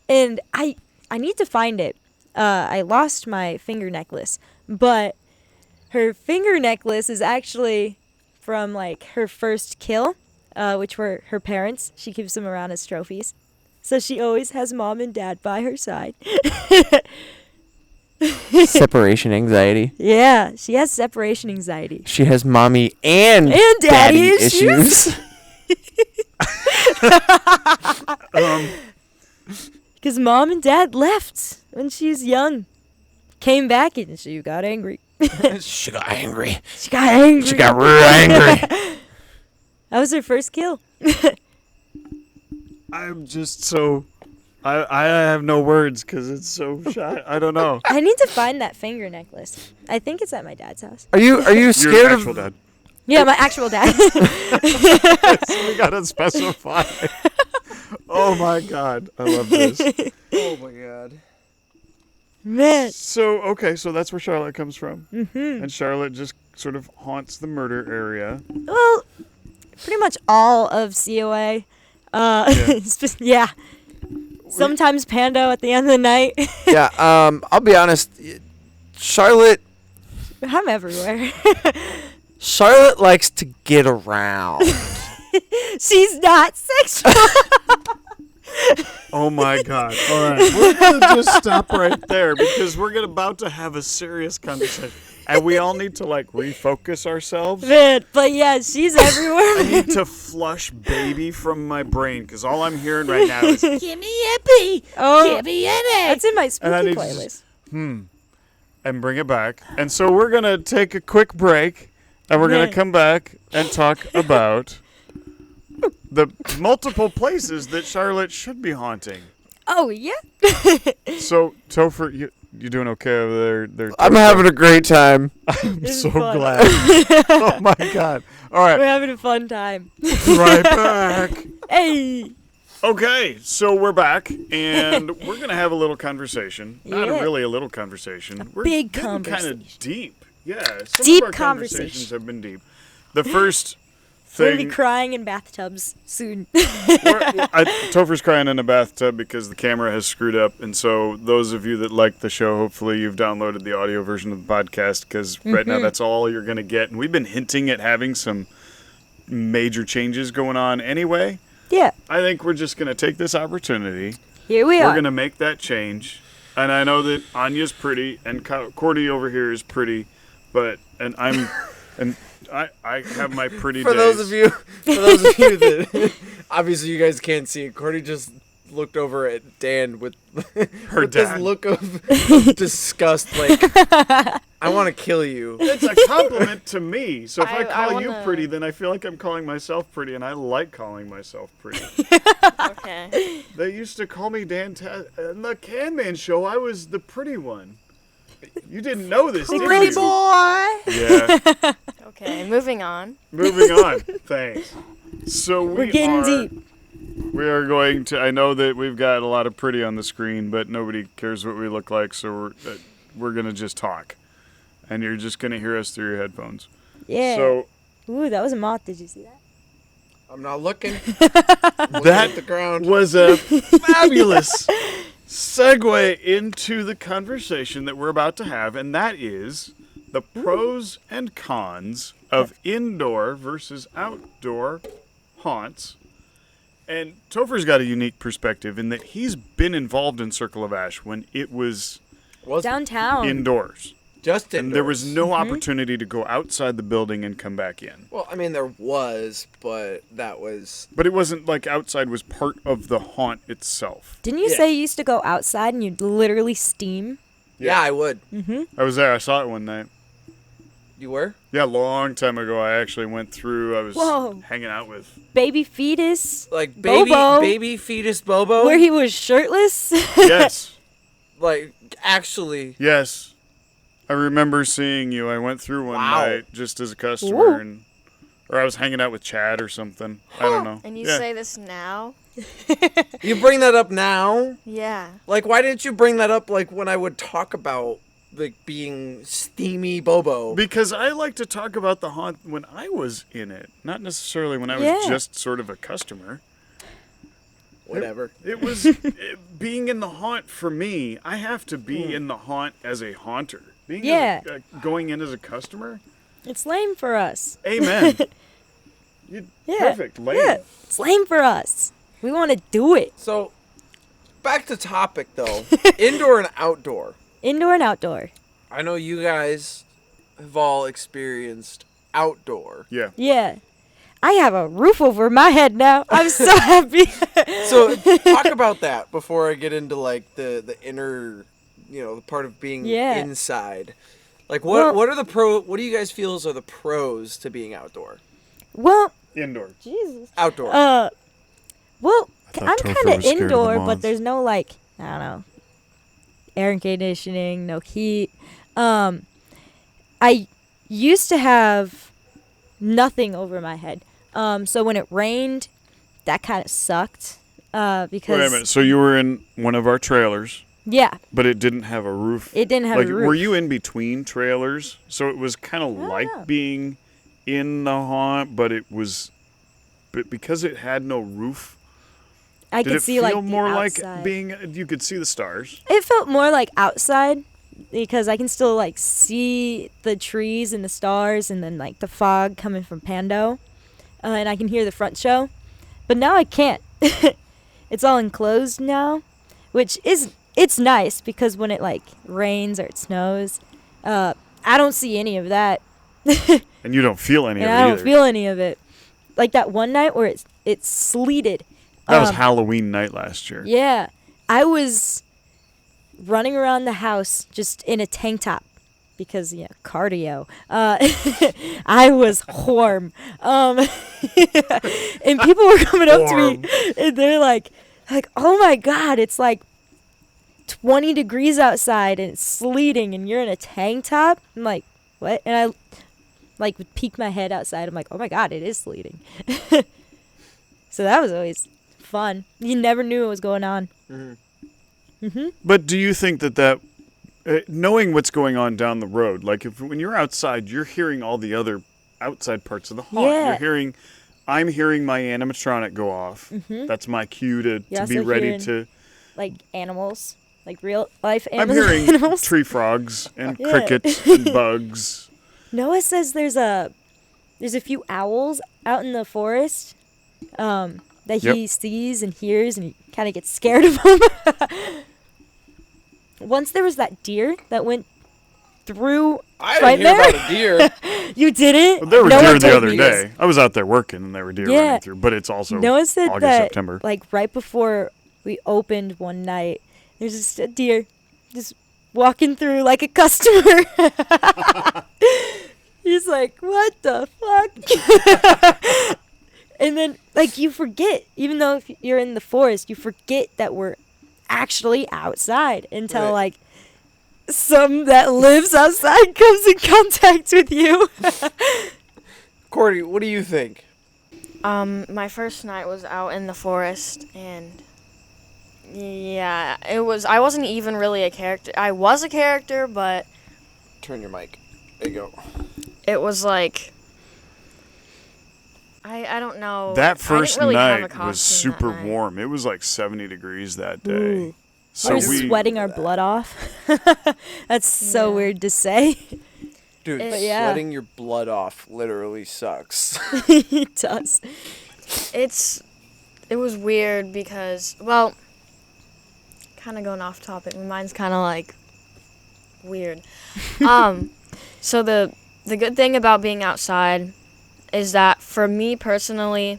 And I need to find it. I lost my finger necklace, but her finger necklace is actually from like her first kill, which were her parents. She keeps them around as trophies. So she always has mom and dad by her side. Separation anxiety. Yeah, she has separation anxiety. She has mommy and daddy issues. Because mom and dad left when she was young. Came back and she got angry. She got angry. She got angry. She got real angry. That was her first kill. I'm just so. I have no words because it's so shy. I don't know. I need to find that finger necklace. I think it's at my dad's house. Are you Your scared actual of? dad. Yeah, my actual dad. So we gotta specify. Oh my god, I love this. Oh my god. Man. So okay, so that's where Charlotte comes from, and Charlotte just sort of haunts the murder area. Well, pretty much all of COA. Yeah. Sometimes Pando at the end of the night. Yeah. I'll be honest. Charlotte I'm everywhere. likes to get around. She's not sexual. Oh my god! All right, we're gonna just stop right there because we're about to have a serious conversation, and we all need to like refocus ourselves. Man, but yeah, she's I everywhere. need to flush baby from my brain because all I'm hearing right now is Give me a B. Oh, Give me an A. that's in my And spooky I need to playlist. and bring it back. And so we're gonna take a quick break, and we're gonna Yeah. come back and talk about the multiple places that Charlotte should be haunting. Oh, yeah. So Topher, you doing okay over there? I'm having a great time. I'm This is so fun. glad. Oh my god! All We're right, having a fun time. right back. Hey. Okay, so we're back, and we're gonna have a little conversation. Not Yeah. really a little conversation. We're big getting kind conversation. of deep. Yeah, some Deep of our conversations conversation. have been deep. The first We're going to thing, be crying in bathtubs soon. Topher's crying in a bathtub because the camera has screwed up, and so those of you that like the show, hopefully you've downloaded the audio version of the podcast because right now that's all you're gonna get. And we've been hinting at having some major changes going on anyway. Yeah. I think we're just gonna take this opportunity. Here we We're are. going to make that change. And I know that Anya's pretty and Cordy over here is pretty, but and I'm and I have my pretty For days. those of you that obviously you guys can't see it, Cordy just looked over at Dan with Her with this dad. look of disgust, like I want to kill you. It's a compliment to me. So if I I call you wanna- pretty, then I feel like I'm calling myself pretty, and I like calling myself pretty. Okay. They used to call me Dan in the Can Man show. I was the pretty one. You didn't know this, did Pretty you? boy. Yeah. Okay, moving on. Moving on. Thanks. So We're getting deep. We are going to. I know that we've got a lot of pretty on the screen, but nobody cares what we look like, so we're gonna just talk, and you're just gonna hear us through your headphones. Yeah. So Ooh, that was a moth. Did you see that? I'm not looking. Looking that at the ground. was a fabulous segue into the conversation that we're about to have, and that is the pros and cons of indoor versus outdoor haunts. And Topher's got a unique perspective in that he's been involved in Circle of Ash when it was Was Downtown. indoors. just And there was no Mm-hmm. opportunity to go outside the building and come back in. Well, I mean there was, but that was But it wasn't like outside was part of the haunt itself. Didn't you Yeah. say you used to go outside and you'd literally steam? yeah, I would. I was there. I saw it one night. You were? Yeah, a long time ago. I actually went through. I was Whoa. hanging out with. Baby fetus, Like Bobo. baby fetus Bobo? where he was shirtless. Yes, like actually yes. I remember seeing you. I went through one Wow. night just as a customer, Ooh. and or I was hanging out with Chad or something. I don't know. And you Yeah. say this now? you bring that up now? Yeah. Like why didn't you bring that up like when I would talk about like being steamy Bobo? Because I like to talk about the haunt when I was in it, not necessarily when I was Yeah. just sort of a customer. Whatever. It was being in the haunt for me. I have to be in the haunt as a haunter. Being Yeah. going in as a customer. It's lame for us. Amen. You, Yeah. Perfect. Lane. Yeah. It's lame for us. We want to do it. So back to topic though. Indoor and outdoor. Indoor and outdoor. I know you guys have all experienced outdoor. Yeah. Yeah. I have a roof over my head now. I'm so happy. So talk about that before I get into like the inner, the part of being Yeah. inside. Like what Well- what do you guys feel are the pros to being outdoor? Well, Indoor. Jesus. Outdoor. Well, I'm Topher kind of was scared of the indoor, but moths. there's no like I don't know, air conditioning, no heat. I used to have nothing over my head. So when it rained, that kind of sucked. Because Wait a minute. So you were in one of our trailers, yeah, but it didn't have a roof. it didn't have Like, a roof. were you in between trailers? So it was kind of like know. being in the haunt, but because it had no roof. I Did could it see feel like the more outside. like being? You could see the stars. It felt more like outside because I can still like see the trees and the stars and then like the fog coming from Pando, and I can hear the front show. But now I can't. It's all enclosed now, which it's nice because when it like rains or it snows, I don't see any of that. And you don't feel any And of it I don't either. feel any of it. Like that one night where it sleeted. That was Halloween night last year. Yeah. I was running around the house just in a tank top because, cardio. I was warm. And people were coming up to me and they're like, oh my God, it's like 20 degrees outside and it's sleeting and you're in a tank top? I'm like, what? And I like would peek my head outside. I'm like, oh my God, it is sleeting. So that was always fun. You never knew what was going on. But do you think that knowing what's going on down the road, like when you're outside, you're hearing all the other outside parts of the haunt. Yeah. I'm hearing my animatronic go off. That's my cue to be also ready hearing to. Like animals, like real life I'm animals. hearing tree frogs and Yeah. crickets and bugs. Noah says there's a few owls out in the forest that he sees and hears, and he kind of gets scared of them. Once there was that deer that went through I right didn't hear there. about a deer. You didn't? Well, there were Noah deer the told other me this. day. I was out there working, and there were deer Yeah. running through. But it's also Noah said August, that, September. like, right before we opened one night, there's just a deer just walking through like a customer. He's like, what the fuck? And then, like, you forget, even though if you're in the forest, you forget that we're actually outside until, Right. like, some that lives outside comes in contact with you. Cordy, what do you think? My first night was out in the forest, and yeah, it was. I wasn't even really a character. I was a character, but Turn your mic. There you go. it was like I don't know. That I didn't first really have a night costume was that super night. warm. It was like 70 degrees that day. Ooh. So We're sweating our blood off. That's so Yeah. weird to say. Dude, But yeah. sweating your blood off literally sucks. It does. It was weird because, well, kind of going off topic. My mind's kind of like weird. So the good thing about being outside is that for me personally,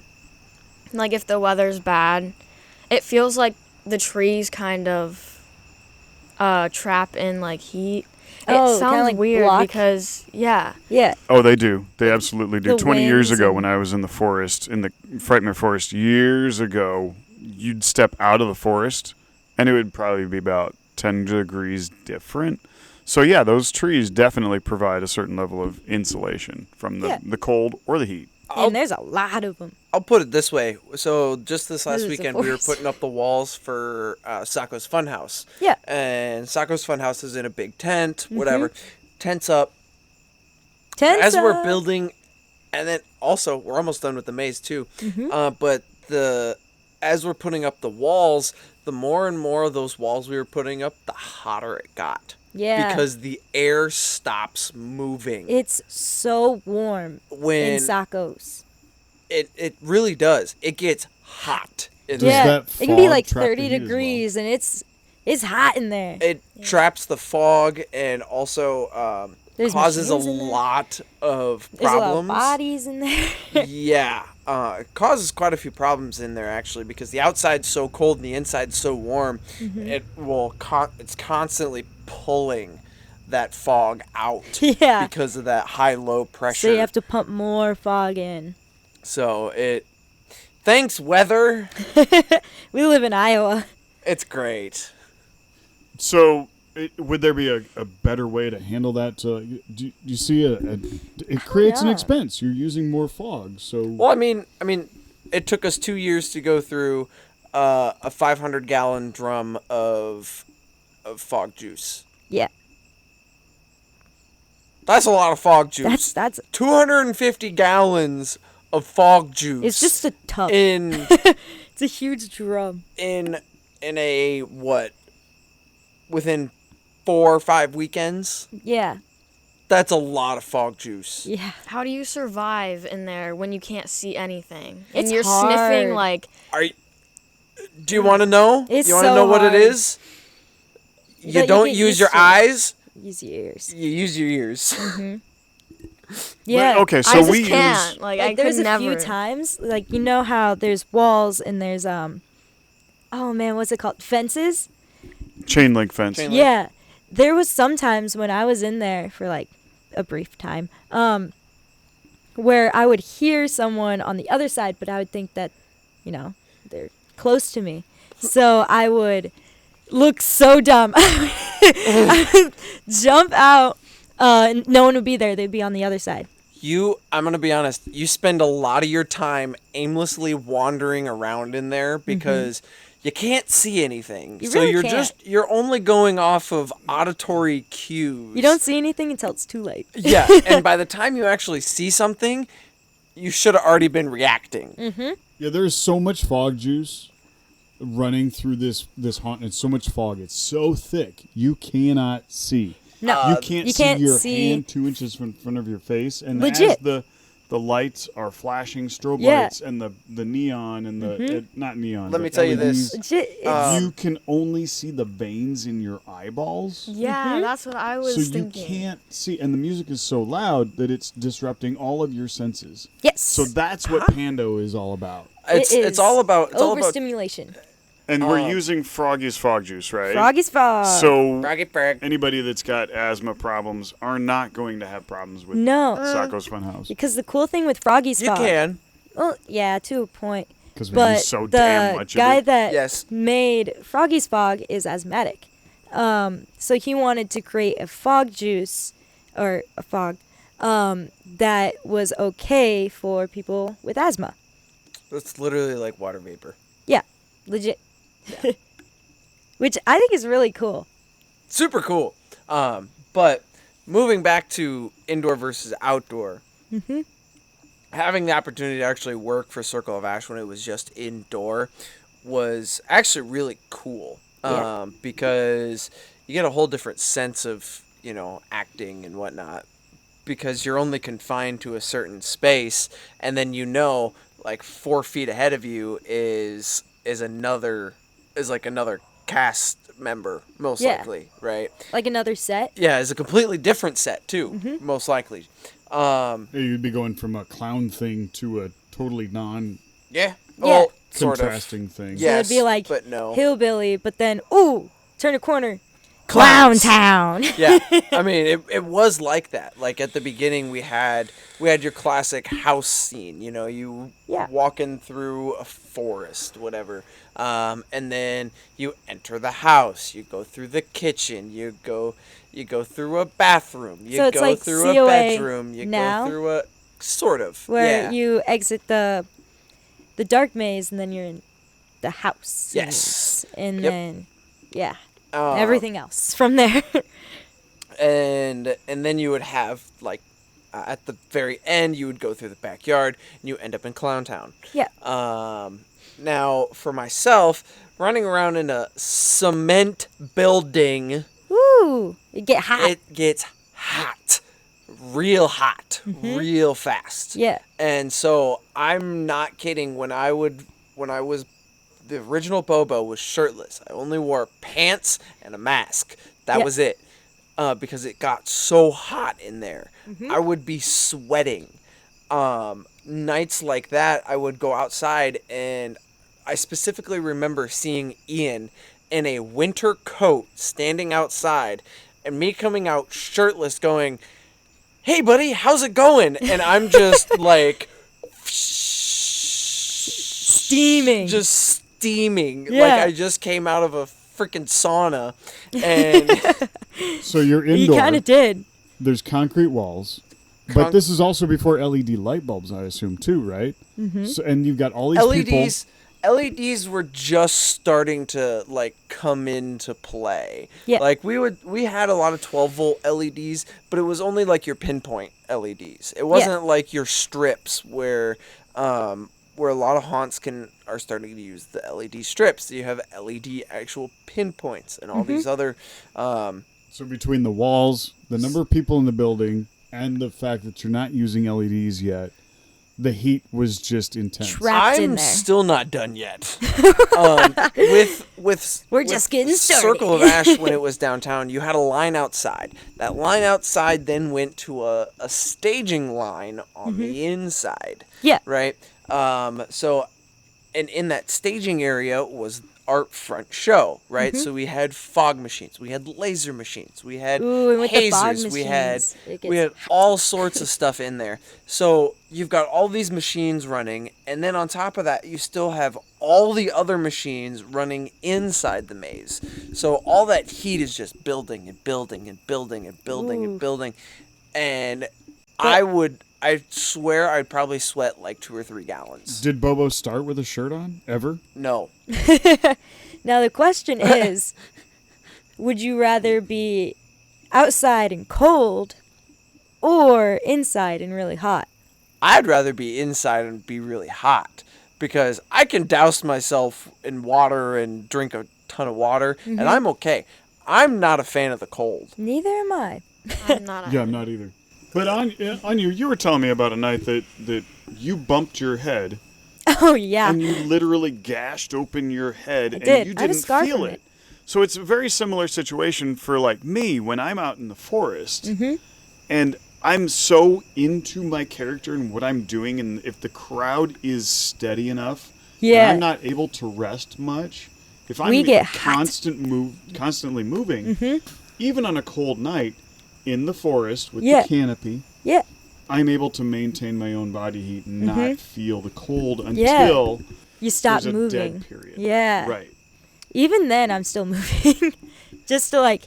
like if the weather's bad, it feels like the trees kind of trap in like heat. It Oh, kinda sounds like weird block? because yeah. Yeah. Oh, they do. They absolutely do. The 20 years winds ago, and- when I was in the forest, in the Frightmare Forest, years ago, you'd step out of the forest, and it would probably be about 10 degrees different. So, yeah, those trees definitely provide a certain level of insulation from Yeah. the cold or the heat. And there's a lot of them. I'll put it this way. So just this last This is a weekend, we were forest. putting up the walls for Sako's Funhouse. Yeah. And Sako's Funhouse is in a big tent, whatever. Tent's up. Tents As we're up. building, and then also, we're almost done with the maze too. But as we're putting up the walls, the more and more of those walls we were putting up, the hotter it got. Yeah. Because the air stops moving. It's so warm when in Sacos. it really does. It gets hot. Yeah. that It can be fog like trap the 30 heat as well? degrees and it's hot in there. It traps the fog and also There's causes a machines in there. lot of There's a lot of problems. bodies in there. Yeah, it causes quite a few problems in there actually because the outside's so cold and the inside's so warm. It will it's constantly pulling that fog out. Yeah. Because of that high-low pressure. So you have to pump more fog in. So Thanks, weather. We live in Iowa. It's great. So, would there be a better way to handle that? Do you see it creates an yeah. expense. You're using more fog. So, Well, I mean, it took us 2 years to go through a 500-gallon drum of fog juice. Yeah, That's a lot of fog juice. that's 250 gallons of fog juice. it's just a tub. in It's a huge drum. in a what? Within 4 or 5 weekends. Yeah, That's a lot of fog juice. yeah. How do you survive in there when you can't see anything? And It's you're hard. sniffing like Do you want to know? It's you want to so know what it hard. is? You But you don't get use used your to it. eyes. Use your ears. You use your ears. Yeah. okay, so I just we can't. use Like Like I there's could a never. few times, like you know how there's walls and there's oh man, what's it called? Fences? chain link fence. Chain link. Yeah. There was sometimes when I was in there for like a brief time, where I would hear someone on the other side, but I would think that, you know, they're close to me. So I would look so dumb. I would jump out, and no one would be there. They'd be on the other side. I'm going to be honest, you spend a lot of your time aimlessly wandering around in there because you can't see anything. You so really you're can't. you're only going off of auditory cues. You don't see anything until it's too late. Yeah, and by the time you actually see something, you should have already been reacting. Yeah, there's so much fog juice running through this haunt. It's so much fog. It's so thick you cannot see. No, You can't you see can't your see- hand 2 inches in front of your face, and Legit. as the lights are flashing, strobe Yeah. lights, and the neon and the not neon. Let me but tell you LEDs, this. Legit, it's- you can only see the veins in your eyeballs. Yeah, that's what I was So you thinking. can't see, and the music is so loud that it's disrupting all of your senses. yes. So that's what Pando is all about. It's all about overstimulation. And we're using Froggy's fog juice, right? Froggy's fog. So Froggy frog. anybody that's got asthma problems are not going to have problems with No. Sacco's Funhouse Because the cool thing with Froggy's You fog. can. Well, yeah, to a point. because we But use so damn the much guy of it. that Yes. made Froggy's fog is asthmatic. So he wanted to create a fog juice or a fog that was okay for people with asthma. It's literally like water vapor. Yeah, legit. Which I think is really cool. Super cool. But moving back to indoor versus outdoor, having the opportunity to actually work for Circle of Ash when it was just indoor was actually really cool. Yeah. Because you get a whole different sense of, acting and whatnot. Because you're only confined to a certain space, and then like 4 feet ahead of you is another cast member, most Yeah. likely, right? Like another set. Yeah, it's a completely different set too, most likely. You'd be going from a clown thing to a totally Yeah. Yeah. Well, sort of. contrasting thing. Yeah. So Yes, it'd be like but no. hillbilly, but then, ooh, turn a corner. Clown Clowns. Town. Yeah, I mean, it was like that. Like at the beginning, we had your classic house scene. You Yeah. walking through a forest, whatever, and then you enter the house. You go through the kitchen. You go through a bathroom. You So it's go like through COA a bedroom. You now? go through a sort of Where yeah. you exit the dark maze and then you're in the house. Yes. And Yep. then, yeah, Uh, everything else from there. and then you would have like at the very end you would go through the backyard and you end up in Clown Town. Yeah. Now for myself, running around in a cement building, Ooh, you get hot. it gets hot, real hot, real fast. Yeah. And so I'm not kidding. When I was the original Bobo was shirtless. I only wore pants and a mask. That Yeah. was it. Because it got so hot in there. I would be sweating. Nights like that, I would go outside, and I specifically remember seeing Ian in a winter coat standing outside, and me coming out shirtless going, "Hey, buddy, how's it going?" And I'm just like steaming. Just steaming. Yeah. Like I just came out of a freaking sauna. And So you're He indoor. kind of did. There's concrete walls. But this is also before LED light bulbs, I assume, too, right? Mm-hmm. So, and you've got all these people. LEDs were just starting to like come into play. Yeah. Like we had a lot of 12-volt LEDs, but it was only like your pinpoint LEDs. It wasn't like your strips where a lot of haunts are starting to use the LED strips. You have LED actual pinpoints and all these other So between the walls, the number of people in the building, and the fact that you're not using LEDs yet, the heat was just intense. Trapped in I'm there. still not done yet. We're just getting started. Circle of Ash, when it was downtown, you had a line outside. That line outside then went to a staging line on the inside. Yeah. Right? So, and in that staging area was art front show, right? So we had fog machines, we had laser machines, we had Ooh, and with the fog hazers, we had machines, it we gets had all sorts of stuff in there. So you've got all these machines running, and then on top of that, you still have all the other machines running inside the maze. So all that heat is just building and building and building and building and building, and I swear I'd probably sweat like 2 or 3 gallons. Did Bobo start with a shirt on, ever? No. Now the question is, would you rather be outside and cold or inside and really hot? I'd rather be inside and be really hot, because I can douse myself in water and drink a ton of water, and I'm okay. I'm not a fan of the cold. Neither am I. I'm not. Yeah, I'm not either. But on you were telling me about a night that you bumped your head Oh yeah. and you literally gashed open your head and did. you I had a didn't scar feel from it. it. So it's a very similar situation for like me when I'm out in the forest and I'm so into my character and what I'm doing, and if the crowd is steady enough Yeah. and I'm not able to rest much, if I'm We get hot. constantly moving, even on a cold night in the forest with Yeah. the canopy, Yeah. I'm able to maintain my own body heat and not feel the cold until You stop there's a moving. dead period. Yeah. Right. Even then, I'm still moving, just to like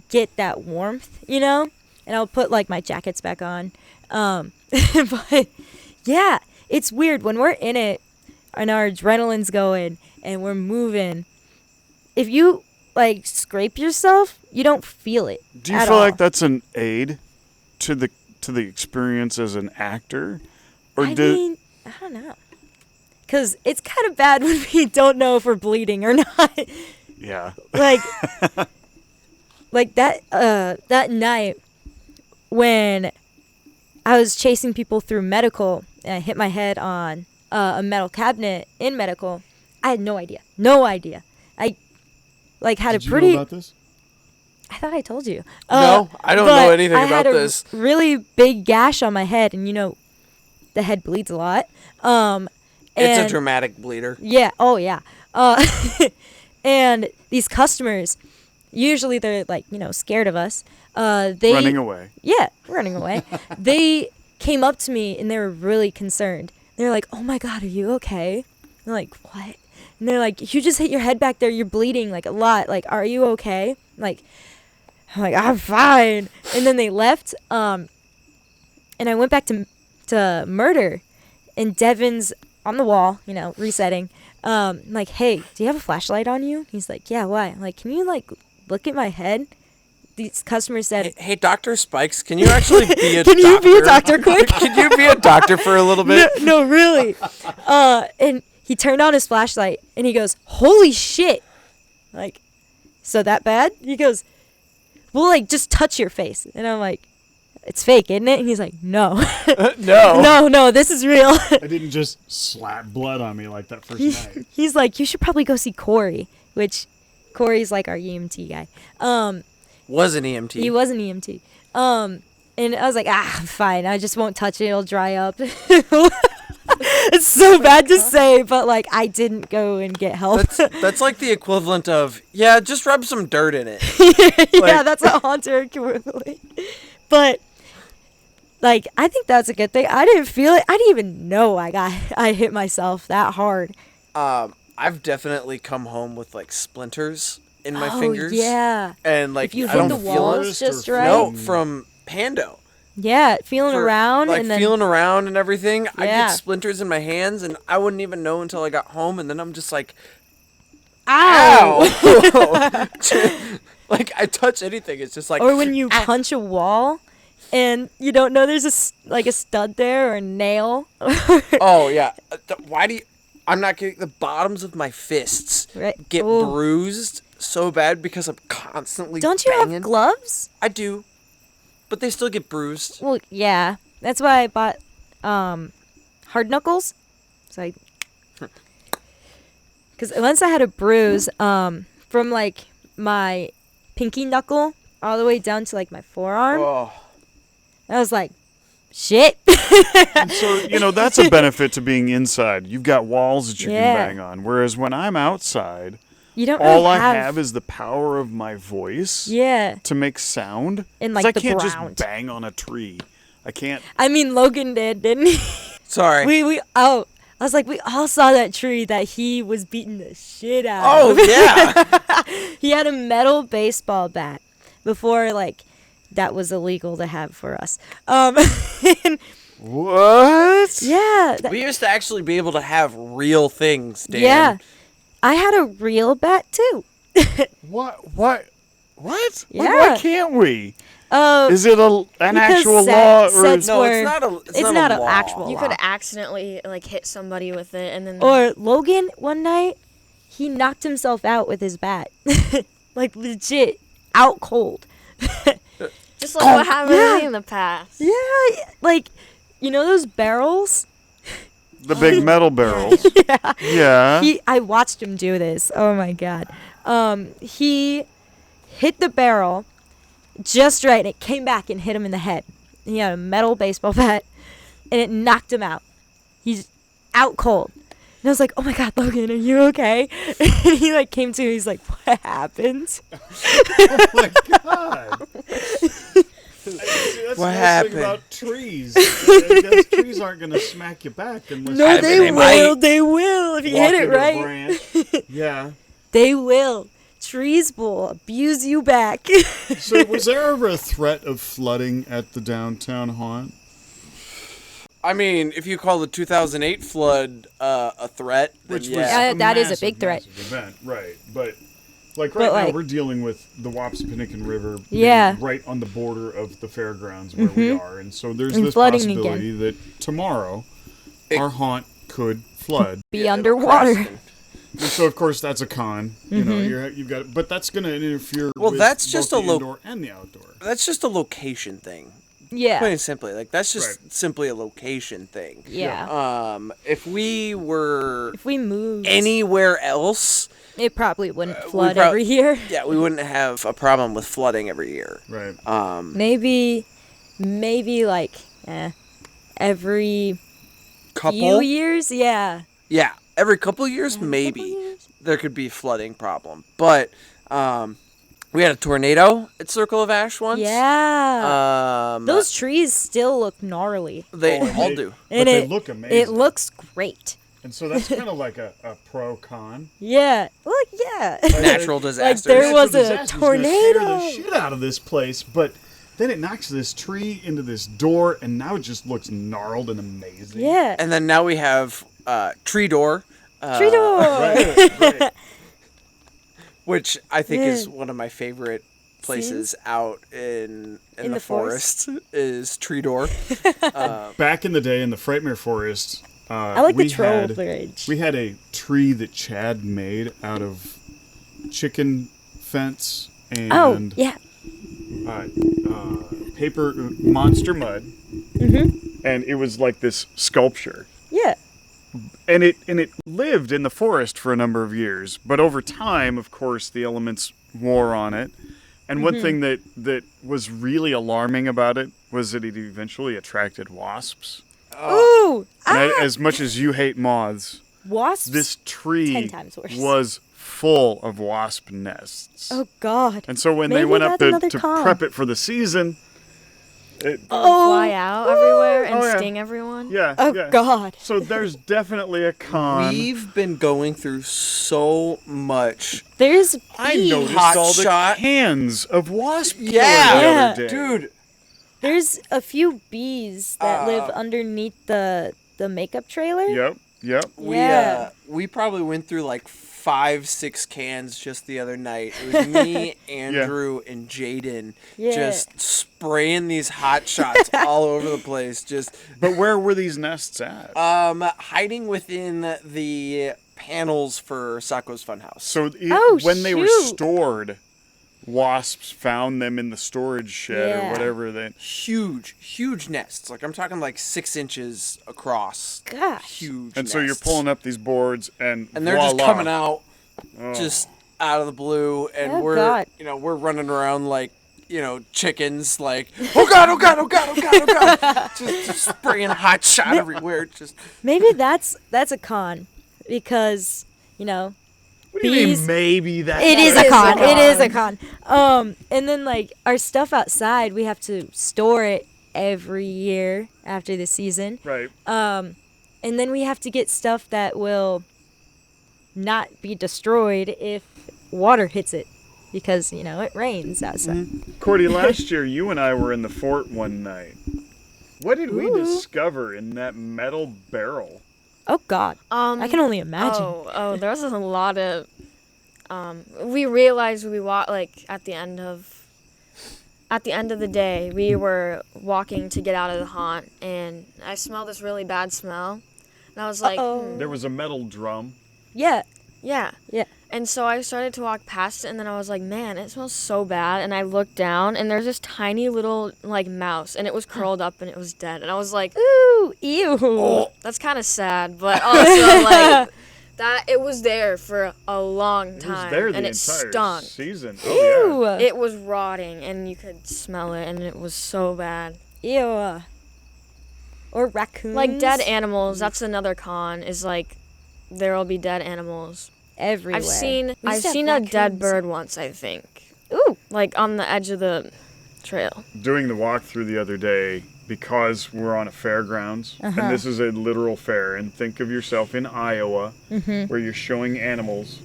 get that warmth, you know. And I'll put like my jackets back on. But yeah, it's weird when we're in it and our adrenaline's going and we're moving. If you like scrape yourself, you don't feel it. Do you at feel all. like that's an aid to the experience as an actor, or I mean, I don't know. Because it's kind of bad when we don't know if we're bleeding or not. yeah? Like, like that night when I was chasing people through medical and I hit my head on a metal cabinet in medical, I had no idea. I like had Did a you pretty. know about this? I thought I told you. No, I don't but know anything I about had a this. really big gash on my head, and you know, the head bleeds a lot. It's a and- dramatic bleeder. Yeah. Oh, yeah. And these customers, usually they're like, you know, scared of us. They Running away. Yeah, running away. They came up to me and they were really concerned. They're like, "Oh my God, are you okay?" I'm like, "What?" And they're like, "You just hit your head back there. You're bleeding like a lot. Like, are you okay?" Like, I'm like, "I'm fine." And then they left. And I went back to murder, and Devin's on the wall, you know, resetting. I'm like, "Hey, do you have a flashlight on you?" He's like, "Yeah, why?" I'm like, "Can you like look at my head?" These customers said, Hey, Dr. Spikes, can you actually be a "Can doctor? you be a doctor quick?" Can you be a doctor for a little bit? No, really. And he turned on his flashlight and he goes, "Holy shit!" Like, so that bad? He goes, "Well, like, just touch your face." And I'm like, "It's fake, isn't it?" And he's like, "No, No. no, this is real." I didn't just slap blood on me like that first night. He's like, "You should probably go see Corey," which Corey's like our EMT guy. Was an EMT. He was an EMT. And I was like, fine. I just won't touch it. It'll dry up. It's so bad to say, but like I didn't go and get help. That's like the equivalent of, yeah, just rub some dirt in it. Yeah, Like- that's a haunter equivalent. But like I think that's a good thing. I didn't feel it. I didn't even know I hit myself that hard. I've definitely come home with like splinters in my Oh, fingers. yeah. And like If you I hit don't the feel walls it. just or right. No, from Pando. Yeah, feeling For, around like and then feeling around and everything. I Yeah. get splinters in my hands, and I wouldn't even know until I got home, and then I'm just like, ow. ow! Like I touch anything, it's just like. Or when you punch a wall and you don't know there's a stud there or a nail. Oh yeah. Why do you? I'm not kidding. The bottoms of my fists Right. get Ooh. bruised so bad because I'm constantly. Don't you banging. have gloves? I do, but they still get bruised. Well, yeah. That's why I bought hard knuckles. So cuz once I had a bruise from like my pinky knuckle all the way down to like my forearm. Oh. I was like, shit. And so, that's a benefit to being inside. You've got walls that you Yeah. can bang on. Whereas when I'm outside, You don't all really I have, have is the power of my voice yeah. to make sound. And, 'Cause like, I the can't ground. just bang on a tree. I can't. I mean, Logan did, didn't he? Sorry. I was like, we all saw that tree that he was beating the shit out Oh of. yeah. He had a metal baseball bat before, like, that was illegal to have for us. And What? yeah. We used to actually be able to have real things, Dan. Yeah. I had a real bat, too. What? What? What? Yeah. Why can't we? Oh, Is it an because actual Seth law or said- No, Where it's not a. It's, it's not, not a an law. actual You law. could accidentally like hit somebody with it, and then or Logan, one night, he knocked himself out with his bat. Like, legit, out cold. just like what happened yeah. to me in the past. Yeah, like, you know those barrels? the big metal barrels? Yeah. I watched him do this. Oh my god. He hit the barrel just right, and it came back and hit him in the head. And he had a metal baseball bat, and it knocked him out. He's out cold. And I was like, "Oh my god, Logan, are you okay?" And he like came to. He's like, "What happened?" Oh my god. That's What the happened? thing about trees. I guess trees aren't going to smack you back unless No, you they they will. might. They will if you walk hit it into a right. branch. Yeah. They will. Trees will abuse you back. So was there ever a threat of flooding at the downtown haunt? I mean, if you call the 2008 flood a threat, then yeah. that is a big threat. massive event, right? But like right But, now, like- we're dealing with the Wapsipinicon River, being Yeah. right on the border of the fairgrounds where we are, and so there's And this flooding possibility that tomorrow our haunt could flood. Be It'll underwater. crash. And so of course that's a con. You know, you've got, but that's going to interfere. Well, with that's both just the a indoor and the outdoor. That's just a location thing. Yeah. Plain and simply, like that's just Right. simply a location thing. Yeah. If we were If we moved, anywhere else, it probably wouldn't we flood prob- every year. yeah, we wouldn't have a problem with flooding every year. Right. Maybe like every Couple, few years. Yeah. yeah, every couple years, Every maybe couple years? there could be flooding problem. But we had a tornado at Circle of Ash once. Yeah. Um, Those trees still look gnarly. they Oh, and all they- do. But And they it- look amazing. It looks great. And so that's kind of like a pro con. Yeah. Look, yeah. Natural disasters. there was a Natural disaster's gonna scare tornado. the shit out of this place, but then it knocks this tree into this door, and now it just looks gnarled and amazing. Yeah. And then now we have Tree Door. Tree door. Right, right. Which I think is Yeah. one of my favorite places out in In the the forest? forest is Tree Door. Back in the day in the Frightmare Forest, I like the we troll had, bridge. we had a tree that Chad made out of chicken fence and Oh, yeah. paper monster mud, Mm-hmm. and it was like this sculpture. Yeah. And it lived in the forest for a number of years, but over time, of course, the elements wore on it. And one thing that was really alarming about it was that it eventually attracted wasps. Ooh. And as much as you hate moths, Wasps. this tree 10 times worse. was full of wasp nests. Oh, God. And so when Maybe they went up that's another to con. prep it for the season, fly out everywhere and yeah. sting everyone. Yeah. Oh, yeah. God. So there's definitely a con. We've been going through so much. There's I bees. noticed Hot all the shot. cans of wasp killer Yeah. the Yeah. other day. Dude, There's a few bees that live underneath the makeup trailer. Yep. Yeah. we probably went through like 5-6 cans just the other night. It was me, Andrew, and Jaden Yeah. just spraying these hot shots all over the place. Just But where were these nests at? hiding within the panels for Sako's Funhouse. So Oh, when they were shoot. stored, wasps found them in the storage shed Yeah. or whatever. Then Huge nests. Like I'm talking like 6 inches across. Gosh. Huge. and so you're nests. pulling up these boards and and they're just voila. coming out just out of the blue, and Oh, we're God. we're running around like chickens, like oh god, just spraying hot shot everywhere. Just Maybe that's a con because What do you mean bees- maybe that? it is a con. It is a con. And then like our stuff outside, we have to store it every year after the season. Right. And then we have to get stuff that will not be destroyed if water hits it because it rains outside. Cordy, last year you and I were in the fort one night. What did we discover in that metal barrel? Oh God, I can only imagine. Oh, there was a lot of. We realized we walked like at the end of the day. We were walking to get out of the haunt, and I smelled this really bad smell, and I was like, Uh-oh. There was a metal drum. Yeah, yeah. yeah. And so I started to walk past it, and then I was like, man, it smells so bad. And I looked down, and there's this tiny little like mouse, and it was curled up, and it was dead. And I was like, Ooh, ew. that's kind of sad, but also like that it was there for a long It time, was there the and it entire stunk. season. Oh Ew. It was rotting, and you could smell it, and it was so bad. Ew. Or raccoons. Like dead animals. That's another con. Is like there will be dead animals. everywhere. I've seen We used to have a dead raccoons. bird once. I think. Ooh. Like on the edge of the trail. yeah. Doing the walkthrough the other day because we're on a fairgrounds, and this is a literal fair. And think of yourself in Iowa, where you're showing animals,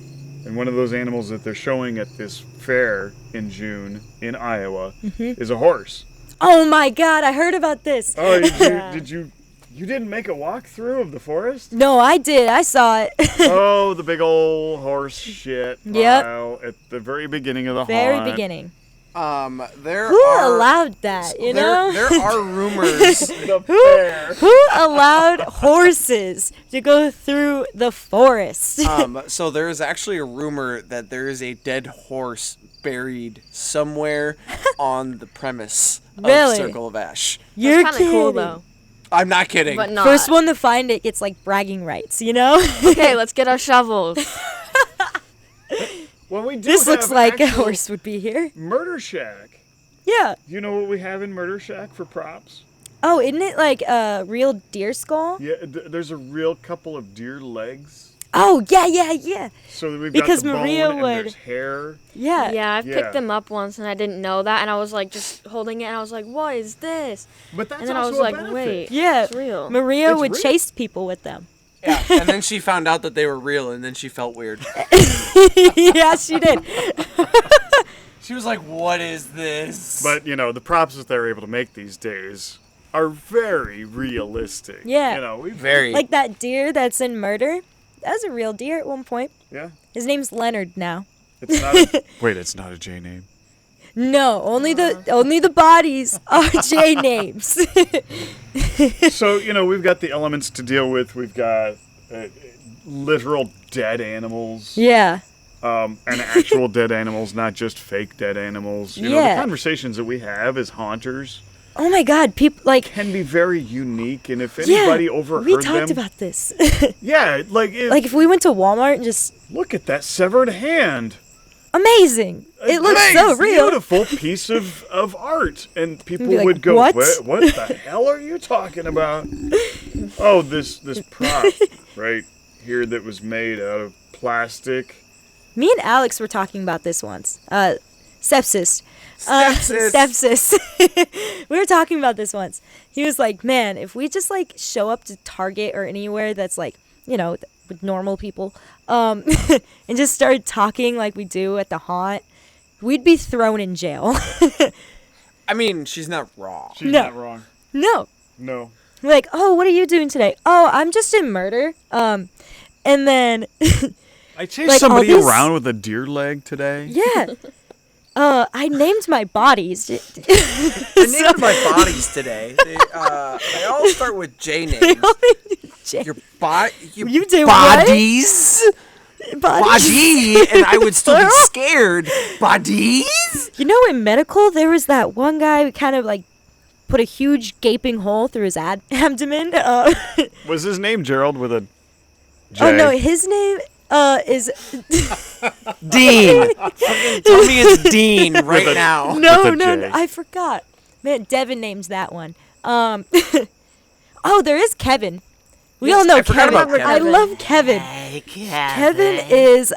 and one of those animals that they're showing at this fair in June in Iowa is a horse. Oh my God, I heard about this. Oh, Yeah. You didn't make a walkthrough of the forest? No, I did. I saw it. Oh, the big old horse shit Yep. pile at the very beginning of the Very haunt. beginning. there Who are allowed that? You know? there are rumors. The fair. Who allowed horses to go through the forest? So there is actually a rumor that there is a dead horse buried somewhere on the premise of Really? Circle of Ash. You're That's kind kidding. of cool though. I'm not kidding. But not. First one to find it gets like bragging rights, you know? Okay, let's get our shovels. Well, we do This looks have like a actual horse would be here. Murder Shack. Yeah. Do you know what we have in Murder Shack for props? Oh, isn't it like a real deer skull? Yeah, there's a real couple of deer legs. Oh, yeah. So that we've Because got the Maria bone and would- there's hair. Yeah. Yeah, I've Yeah. picked them up once and I didn't know that, and I was like just holding it and I was like, what is this? But that's And then I also was a like, benefit. wait, Yeah. it's real. Maria It's would real. chase people with them. Yeah, and then she found out that they were real, and then she felt weird. Yeah, she did. She was like, "What is this?" But, the props that they're able to make these days are very realistic. Yeah. We very Like that deer that's in Murder. That was a real deer at one point. Yeah. His name's Leonard now. It's not wait, it's not a J name. No, only the bodies are J names. So, we've got the elements to deal with. We've got literal dead animals. Yeah. And actual dead animals, not just fake dead animals. The Yeah. conversations that we have as haunters Oh my God, people like can be very unique, and if anybody overheard we talked them, about this. yeah, like Like if we went to Walmart and just look at that severed hand. amazing. It looks so real. Beautiful piece of art, and people be like, would go, "What?" What the hell are you talking about?" Oh, this prop right here that was made out of plastic. Me and Alex were talking about this once. Sepsis. Stepsis. Stepsis. We were talking about this once. He was like, man, if we just like show up to Target or anywhere that's like, you know, with normal people, and just started talking like we do at the haunt, we'd be thrown in jail. I mean, she's not wrong. She's No. not wrong. No. No. Like, oh, what are you doing today? Oh, I'm just in murder. And then, I chased Like, all somebody these- around with a deer leg today. yeah. I named my bodies. I named my bodies today. They all start with J names. Your You do bodies. what? Body, and I would still be scared. Bodies? You know, in medical, there was that one guy who kind of like put a huge gaping hole through his abdomen. Was his name Gerald with a J? Oh no, his name is Dean. Fucking tell me it's Dean right now. no, With a no, J. no, I forgot. Man, Devin names that one. Oh, there is Kevin. We Yes, all know I forgot Kevin. about Kevin. I love Kevin. Hey, Kevin is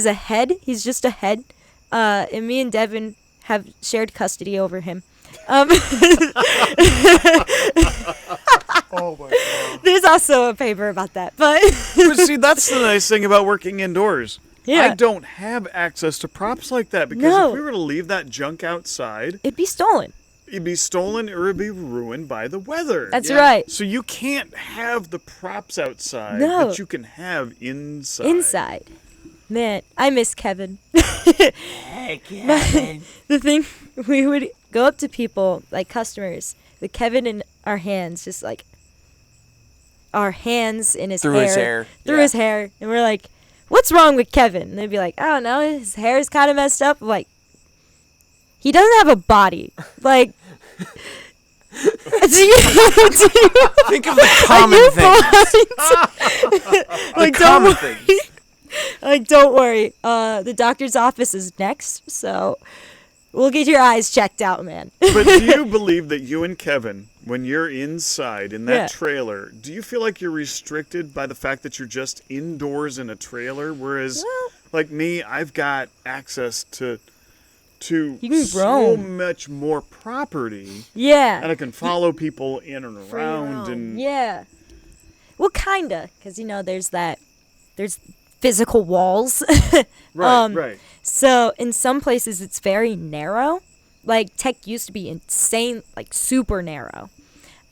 a head. He's just a head. And me and Devin have shared custody over him. Oh my god. There's also a paper about that, but But see, that's the nice thing about working indoors. Yeah. I don't have access to props like that because No. if we were to leave that junk outside, it'd be stolen. it'd be stolen or it'd be ruined by the weather. That's right. So you can't have the props outside No. that you can have inside. Inside. Man, I miss Kevin. Hey, Kevin. The thing, we would go up to people, like customers, with Kevin in our hands, just like our hands in his Through hair. his hair, Through yeah. his hair. And we're like, what's wrong with Kevin? And they'd be like, I don't know, his hair is kind of messed up. I'm like, he doesn't have a body. Like, do you Think of the are common you things. blind? The Like, common don't worry. things. Like, don't worry. The doctor's office is next, so we'll get your eyes checked out, man. But do you believe that you and Kevin, when you're inside in that Yeah. trailer, do you feel like you're restricted by the fact that you're just indoors in a trailer? Whereas, Well- like me, I've got access to You can so roam. much more property, Yeah. and I can follow people in and Free around. roam. And Yeah. Well, kinda, because you know, there's physical walls. right, right. So in some places it's very narrow. Like Tech used to be insane, like super narrow.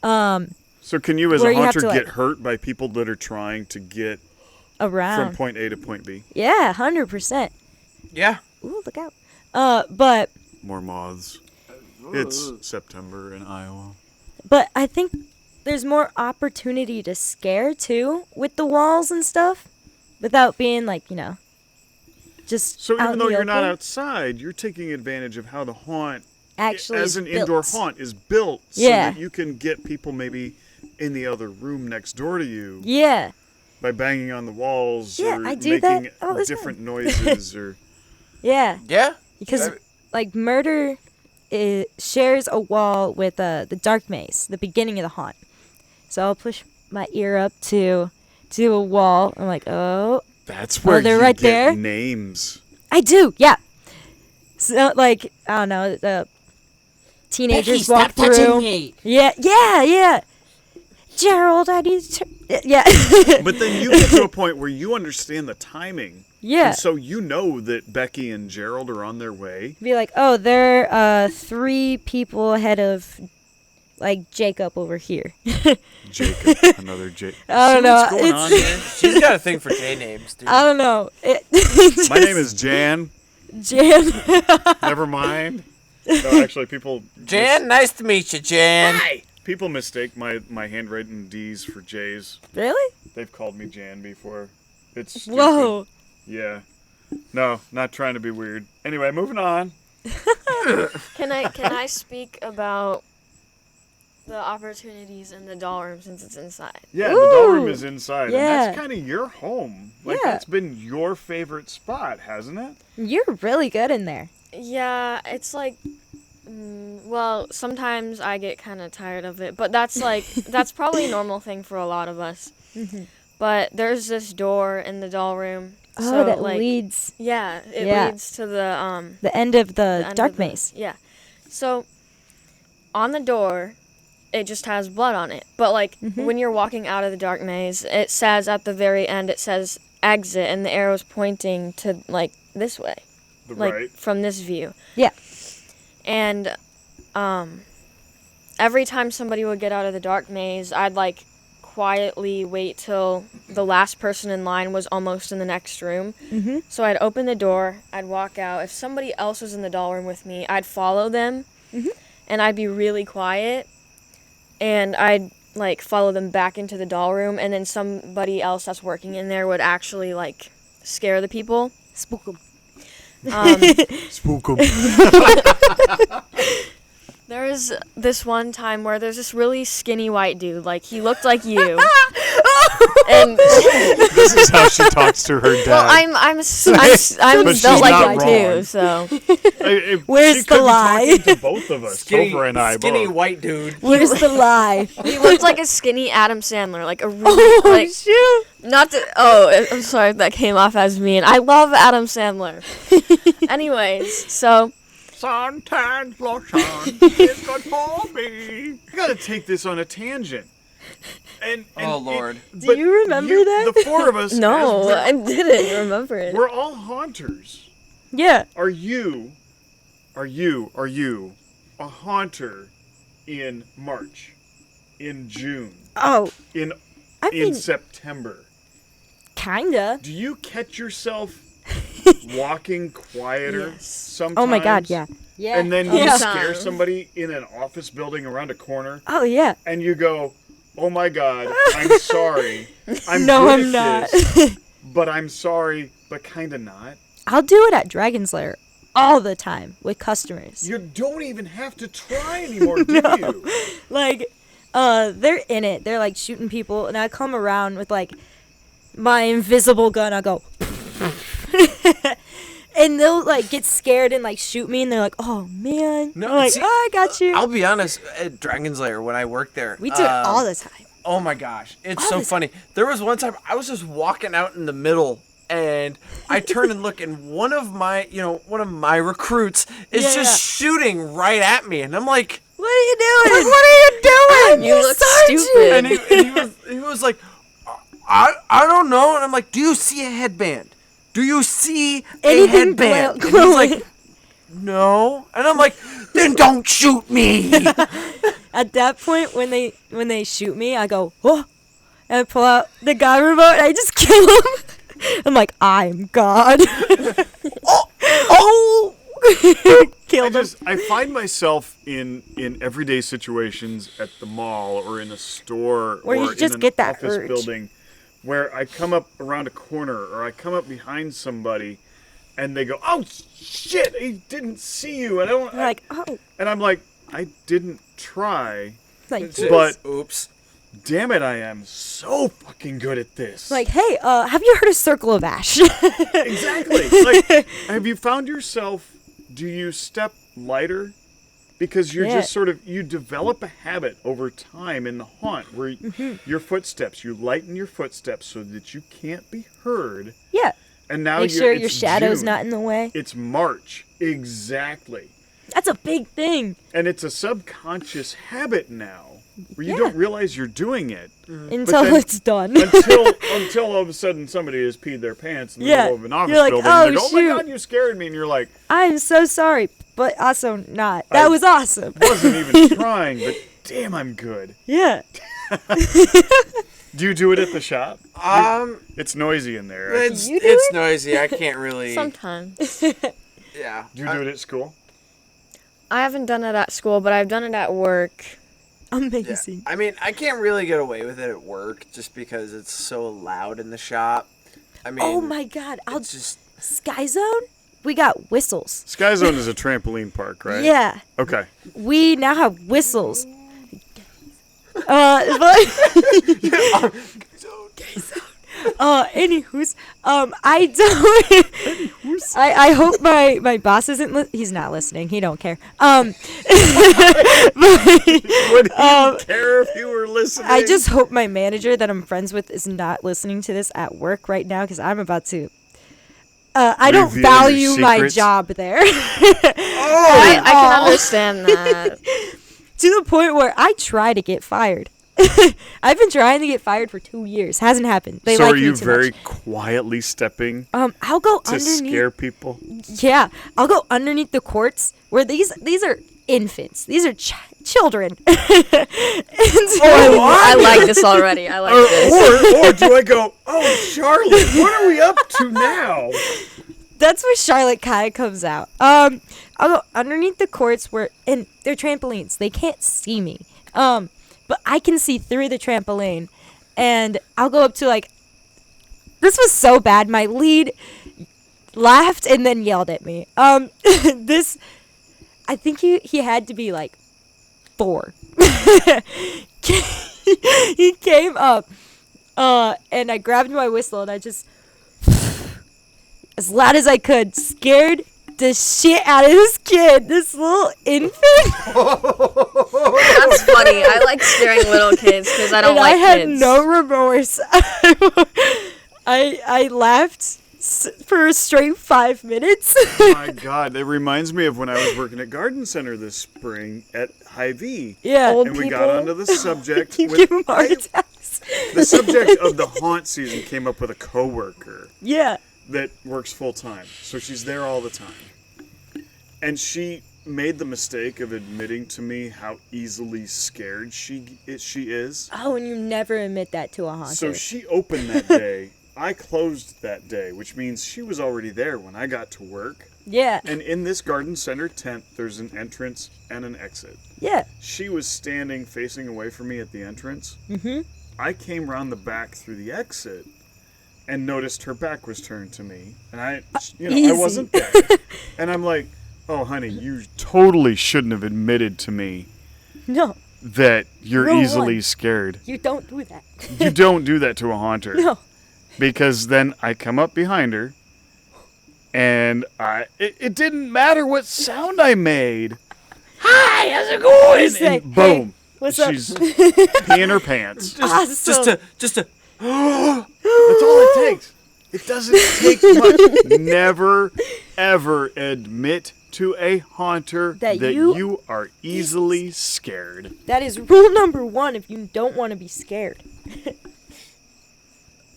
So can you, as where a you have hunter, to, like- get hurt by people that are trying to get from Around. point A to point B? Yeah, 100%. Yeah. Ooh, look out. But More moths. It's September in Iowa. I think there's more opportunity to scare too with the walls and stuff, without being like, you know, just So out even though in the you're not open. outside, you're taking advantage of how the haunt, Actually as is an built. indoor haunt, is built, so Yeah. that you can get people maybe in the other room next door to you Yeah. by banging on the walls Yeah, or I do that making all the different time. noises or Yeah. Yeah. Because That- like murder, it shares a wall with the dark maze, the beginning of the haunt. So I'll push my ear up to a wall. I'm like, oh, that's where they're you right get there? names. I do, yeah. So like, I don't know, the teenagers Becky, walk stop touching through. me. Yeah. Gerald, I need to. Yeah. But then you get to a point where you understand the timing. Yeah. And so you know that Becky and Gerald are on their way. Be like, oh, they're 3 people ahead of like Jacob over here. Jacob, another Jacob. I don't know. What's going on here? She's got a thing for J names, dude. I don't know. My name is Jan. Jan. Never mind. No, actually, people. Jan, nice to meet you, Jan. People mistake my handwriting D's for J's. Really? They've called me Jan before. It's stupid. Whoa. Yeah. No, not trying to be weird. Anyway, moving on. Can I speak about the opportunities in the doll room since it's inside? Yeah, the doll room Ooh, is inside, and yeah. that's kind of your home. Like Yeah. that's been your favorite spot, hasn't it? You're really good in there. Yeah, it's like, well, sometimes I get kind of tired of it, but that's like that's probably a normal thing for a lot of us. but there's this door in the doll room. Oh, so, that like, leads Yeah, it Yeah. leads to the the end of the end dark of the- maze. Yeah. So on the door, it just has blood on it. But like Mhm. when you're walking out of the dark maze, it says at the very end, it says exit, and the arrow's pointing to like this way, The like right. from this view. Yeah. And every time somebody would get out of the dark maze, I'd like quietly wait till the last person in line was almost in the next room. Mm-hmm. So I'd open the door, I'd walk out. If somebody else was in the doll room with me, I'd follow them, and I'd be really quiet, and I'd like follow them back into the doll room, and then somebody else that's working in there would actually like scare the people. Spook 'em. Spook 'em. There was this one time where there's this really skinny white dude, like he looked like you. And This is how she talks to her dad. well, I'm But she's built like not that wrong. too, so Where's she the could be lie? talking to both of us, Topher and I skinny both. white dude. Where's the lie? he looked like a skinny Adam Sandler, like a really Oh, like shoot. not to. Oh, I'm sorry if that came off as mean. I love Adam Sandler. Anyways, so Sometimes lotion is good for me. I gotta take this on a tangent. And Oh, Lord. Do you remember that? The four of us. no, as I didn't remember it. we're all haunters. Yeah. Are you a haunter in March, in June, Oh, in I mean, September? kinda. Do you catch yourself walking quieter Yes. sometimes? Oh my God, yeah. Yeah. And then you Yeah. scare somebody in an office building around a corner, Oh yeah. and you go, "Oh my God, I'm sorry. I'm No, good I'm at not. this, but I'm sorry, but kinda not." I'll do it at Dragon Slayer all the time with customers. You don't even have to try anymore, do you? Like, they're in it. They're like shooting people, and I come around with like my invisible gun. I go, and they'll like get scared and like shoot me, and they're like, "Oh man!" No, I'm like, see, "Oh, I got you." I'll be honest, at Dragon's Lair, when I worked there, We do it all the time. oh my gosh, it's All so the funny. There was one time I was just walking out in the middle, and I turn and look, and one of my recruits is Yeah. just shooting right at me, and I'm like, What are you doing? "What are you doing?" You look sergeant. stupid. And he was like, I don't know, and I'm like, "Do you see a headband? Do you see a Anything headband?" And he's glowing. like, "No," and I'm like, "Then don't shoot me." At that point, when they shoot me, I go, "Whoa!" and I pull out the God remote, and I just kill him. I'm like, "I'm God." oh! Killed him. I find myself in everyday situations at the mall or in a store Where or you just in an get that office urge. building where I come up around a corner or I come up behind somebody and they go, "Oh shit, he didn't see you," and I don't. I'm like, "Oh!" and I'm like, "I didn't try, Like, but Oops. damn it, I am so fucking good at this." like, hey, have you heard of Circle of Ash? Exactly. Like, have you found yourself? Do you step lighter? Because you're Yeah. just sort of, you develop a habit over time in the haunt where your footsteps, you lighten your footsteps so that you can't be heard. Yeah. And now Make sure your it's shadow's June. not in the way. It's March. Exactly. That's a big thing. And it's a subconscious habit now where you Yeah. don't realize you're doing it Until then- it's done. until all of a sudden somebody has peed their pants in the Yeah. middle of an office You're like, building. "Oh, and they go, "Oh my shoot." God, you scared me." And you're like, I'm so sorry, but also not. That was awesome. wasn't even trying, but damn, I'm good. Yeah. Do you do it at the shop? It's noisy in there. It's You do it's it? noisy. I can't really. Sometimes. Yeah. Do you do it at school? I haven't done it at school, but I've done it at work. Amazing. I mean, I can't really get away with it at work just because it's so loud in the shop. I mean, Oh my God. it's just Sky Zone? We got whistles. Sky Zone is a trampoline park, right? Yeah. Okay. We now have whistles. But Anywho's, I don't. I hope my boss isn't. He's not listening. He don't care. Would he care if you were listening? I just hope my manager that I'm friends with is not listening to this at work right now because I'm about to. I don't Reveal your value my secrets? job there. I can understand that. To the point where I try to get fired. I've been trying to get fired for 2 years. Hasn't happened. They So like are me you too very much. quietly stepping I'll go to underneath. scare people? Yeah, I'll go underneath the courts where these are infants. These are children. And so- I like this already. I like this. Or do I go, oh, Charlotte, what are we up to now? That's where Charlotte kind of comes out. I'll go underneath the courts and they're trampolines. They can't see me. But I can see through the trampoline, and I'll go up to this was so bad. My lead laughed and then yelled at me. This, I think he had to be 4. He came up, and I grabbed my whistle and I just, as loud as I could, scared the shit out of this kid, this little infant. That's funny. I like scaring little kids because I don't And like I had kids. no remorse. I laughed for a straight 5 minutes. Oh my God, that reminds me of when I was working at Garden Center this spring at Hy-Vee. Yeah. Old And we people. got onto the subject. You with- give him heart attacks. The subject of the haunt season came up with a coworker Yeah. that works full time. So she's there all the time. And she made the mistake of admitting to me how easily scared she is. Oh, and you never admit that to a haunter. So she opened that day. I closed that day, which means she was already there when I got to work. Yeah. And in this garden center tent, there's an entrance and an exit. Yeah. She was standing facing away from me at the entrance. Mm-hmm. I came around the back through the exit and noticed her back was turned to me. And I Easy. wasn't there. And I'm like, oh, honey, you totally shouldn't have admitted to me No, that you're Rule easily one. scared. you don't do that. You don't do that to a haunter. No. Because then I come up behind her, and it didn't matter what sound I made. Hi, how's it going? You say, And boom, "Hey, what's up?" she's peeing her pants. Awesome. Just to That's all it takes. It doesn't take much. Never, ever admit to a haunter That that you- you are easily scared. That is rule number 1 if you don't want to be scared.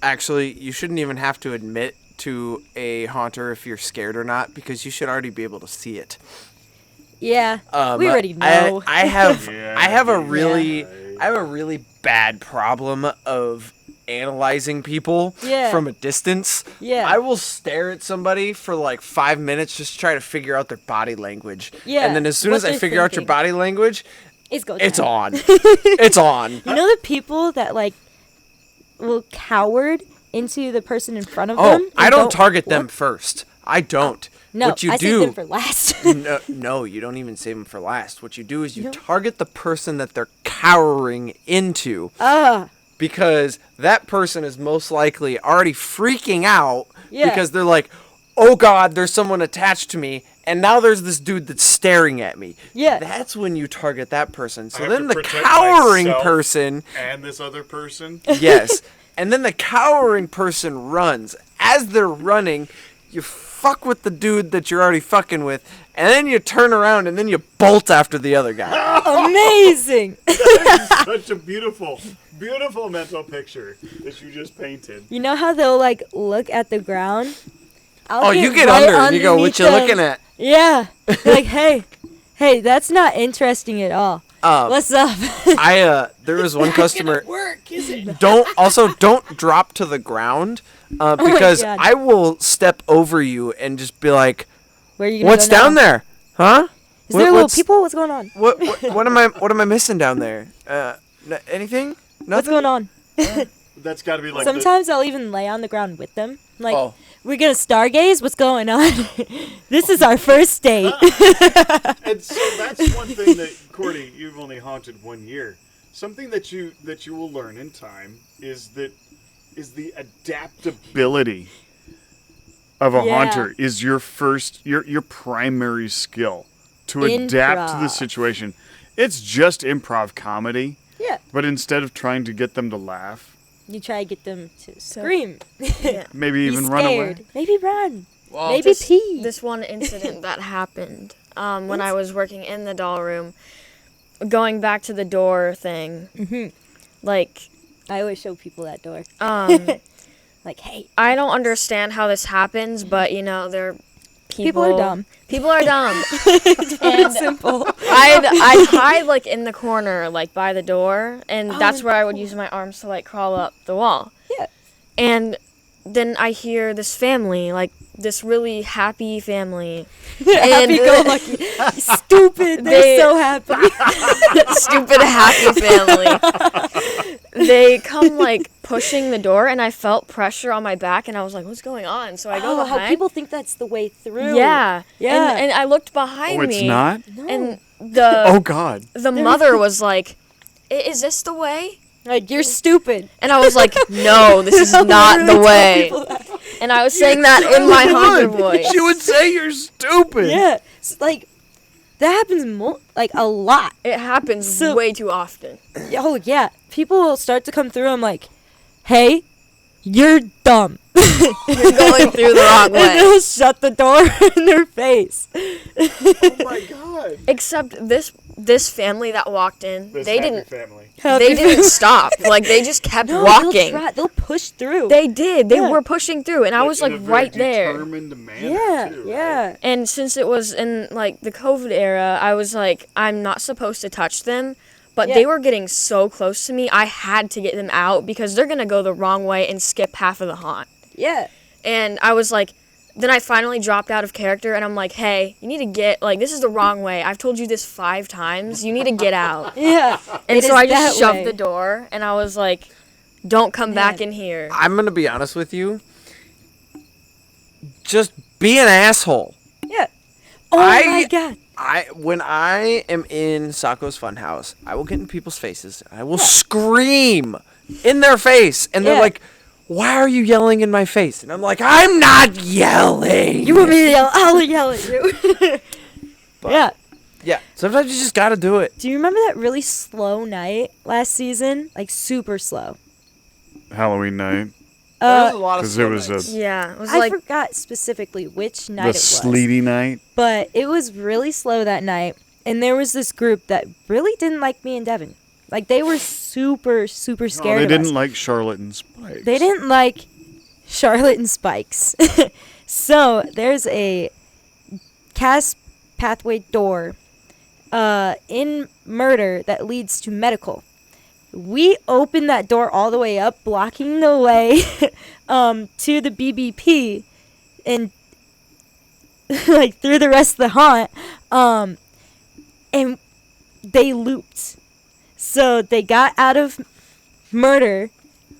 Actually, you shouldn't even have to admit to a haunter if you're scared or not, because you should already be able to see it. Yeah, we already know. I have Yeah, I have a yeah. really I have a really bad problem of analyzing people Yeah. from a distance. Yeah. I will stare at somebody for 5 minutes just to try to figure out their body language. Yeah, And then as soon what as I they're figure out your thinking. body language, It's go it's down. on. It's on. You know the people that will coward into the person in front of them? Oh, and I don't target them look? first. I don't. No, what you I do save them for last. no, you don't even save them for last. What you do is you target the person that they're cowering into, because that person is most likely already freaking out Yeah. because they're like, oh God, there's someone attached to me, and now there's this dude that's staring at me. Yeah. That's when you target that person. So have then to the protect cowering myself. person, And this other person? yes, and then the cowering person runs. As they're running, you fuck with the dude that you're already fucking with, and then you turn around and then you bolt after the other guy. Amazing. Such a beautiful, beautiful mental picture that you just painted. You know how they'll look at the ground? Oh, you get under and you go, what you looking at? Yeah. Like, hey, that's not interesting at all. What's up? There was one customer. Work, is it? Don't drop to the ground, because God. I will step over you and just be like, Where are you gonna "What's go now? down there? Huh? Is there little people? What's going on? What am I missing down there? Anything? What's Nothing? going on? That's got to be like Sometimes I'll even lay on the ground with them. Like, Oh. we're gonna stargaze? What's going on? This is our first date. And so that's one thing that, Courtney, you've only haunted 1 year. Something that you will learn in time is that is the adaptability of a Yeah. haunter is your primary skill to adapt to the Improv. situation. It's just improv comedy, Yeah. but instead of trying to get them to laugh, You try to get them to scream. maybe Be even scared. run away. Maybe run. Well, Maybe pee. This one incident that happened when I was working in the doll room, going back to the door thing, like, I always show people that door. Like, hey, I don't understand how this happens, but, you know, they're people are dumb. People are dumb. It's simple. I'd hide, like, in the corner, like, by the door, and that's in where the I would use my arms to, like, crawl up the wall. Yeah. And then I hear this family, like, this really happy family. Happy go lucky. Stupid. They're They- so happy. Stupid happy family. They come like pushing the door, and I felt pressure on my back, and I was like, "What's going on?" So I go behind. How people think that's the way through. Yeah, Yeah. And I looked behind Oh, it's me, not? and the Oh, God. the mother was like, "Is this the way?" Like, you're stupid. And I was like, "No, this is not the Literally tell way." people that. And I was saying that in my haunter voice. She would say you're stupid. Yeah. It's like, that happens like a lot. It happens So- way too often. Oh, yeah. People will start to come through. I'm like, hey, you're dumb. You're going through the wrong And way. they'll shut the door in their face. Oh, my God. Except this family that walked in, they didn't. family. They didn't stop. Like, they just kept No, walking. They'll push through. They did. They Yeah. were pushing through, and I was like right there. Determined manner, yeah, too, right? yeah. And since it was in like the COVID era, I was like, I'm not supposed to touch them. But Yeah. they were getting so close to me, I had to get them out because they're gonna go the wrong way and skip half of the haunt. Yeah. And I was like, then I finally dropped out of character, and I'm like, hey, you need to get, like, this is the wrong way. I've told you this 5 times. You need to get out. Yeah. And It so is I just that shoved way. the door, and I was like, don't come back in here. I'm gonna be honest with you. Just be an asshole. Yeah. Oh my god. When I am in Sako's Funhouse, I will get in people's faces. I will scream in their face, and they're Yeah. like, "Why are you yelling in my face?" And I'm like, "I'm not yelling." You want me to yell? I'll yell at you. Yeah. Yeah. Sometimes you just gotta do it. Do you remember that really slow night last season? Like super slow. Halloween night. There's a lot of 'Cause it was nights. Yeah, it was I like, forgot specifically which night The it was. sleety night. But it was really slow that night. And there was this group that really didn't like me and Devin. Like, they were super, super No, scared they of didn't us. like Charlotte and Spike. They didn't like Charlotte and Spikes. So there's a cast pathway door in Murder that leads to medical. We opened that door all the way up, blocking the way to the BBP and like through the rest of the haunt. And they looped. So they got out of Murder,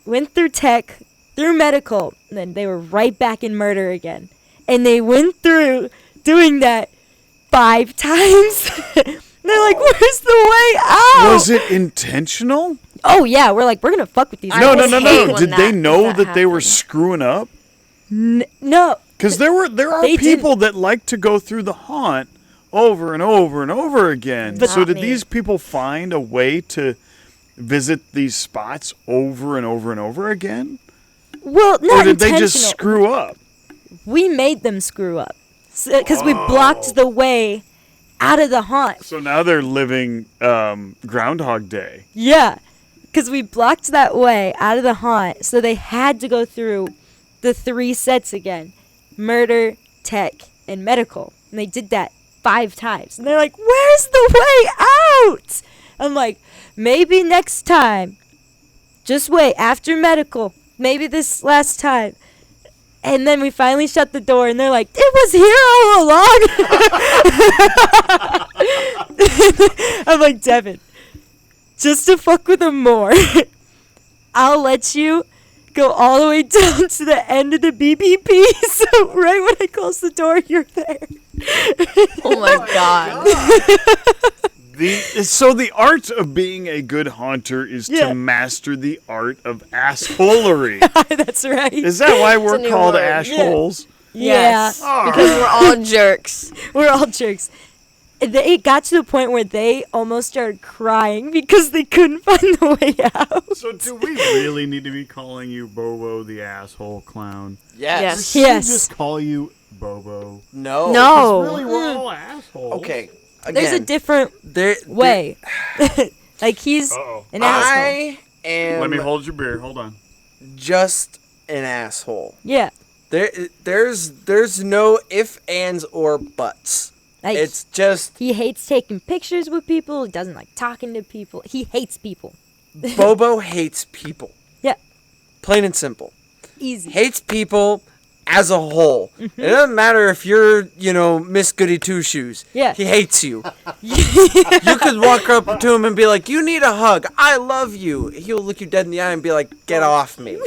went through tech, through medical, and then they were right back in Murder again. And they went through doing that 5 times. They're like, where's the way out? Was it intentional? Oh, yeah. We're like, we're going to fuck with these I No, guys. no, no, hate no. when Did they that- know that that they were happens. screwing up? No. Because there are They people that like to go through the haunt over and over and over again. But- So Not did me. these people find a way to visit these spots over and over and over again? Well, Or not did they just intentional. screw up? We made them screw up. Because we blocked the way out of the haunt. So now they're living Groundhog Day. Yeah. Because we blocked that way out of the haunt. So they had to go through the 3 sets again. Murder, tech, and medical. And they did that 5 times. And they're like, where's the way out? I'm like, maybe next time. Just wait. After medical. Maybe this last time. And then we finally shut the door, and they're like, it was here all along. I'm like, Devin, just to fuck with them more, I'll let you go all the way down to the end of the BBP. So right when I close the door, you're there. oh my god. So the art of being a good haunter is Yeah. to master the art of assholery. That's right. Is that why we're new called word. assholes? Yes. Yeah. Because we're all jerks. We're all jerks. It got to the point where they almost started crying because they couldn't find the way out. So do we really need to be calling you Bobo the asshole clown? Yes. Should Yes. we just call you Bobo? No. No. Really, we're all assholes. Okay. Again, There's a different way. Like he's Uh-oh. an asshole. I am Let me hold your beer. Hold on. just an asshole. Yeah. There's no ifs, ands, or buts. Like It's just he hates taking pictures with people. He doesn't like talking to people. He hates people. Bobo hates people. Yeah. Plain and simple. Easy. Hates people as a whole. It doesn't matter if you're, Miss Goody Two Shoes. Yeah. He hates you. You could walk up to him and be like, "You need a hug. I love you." He'll look you dead in the eye and be like, "Get off me."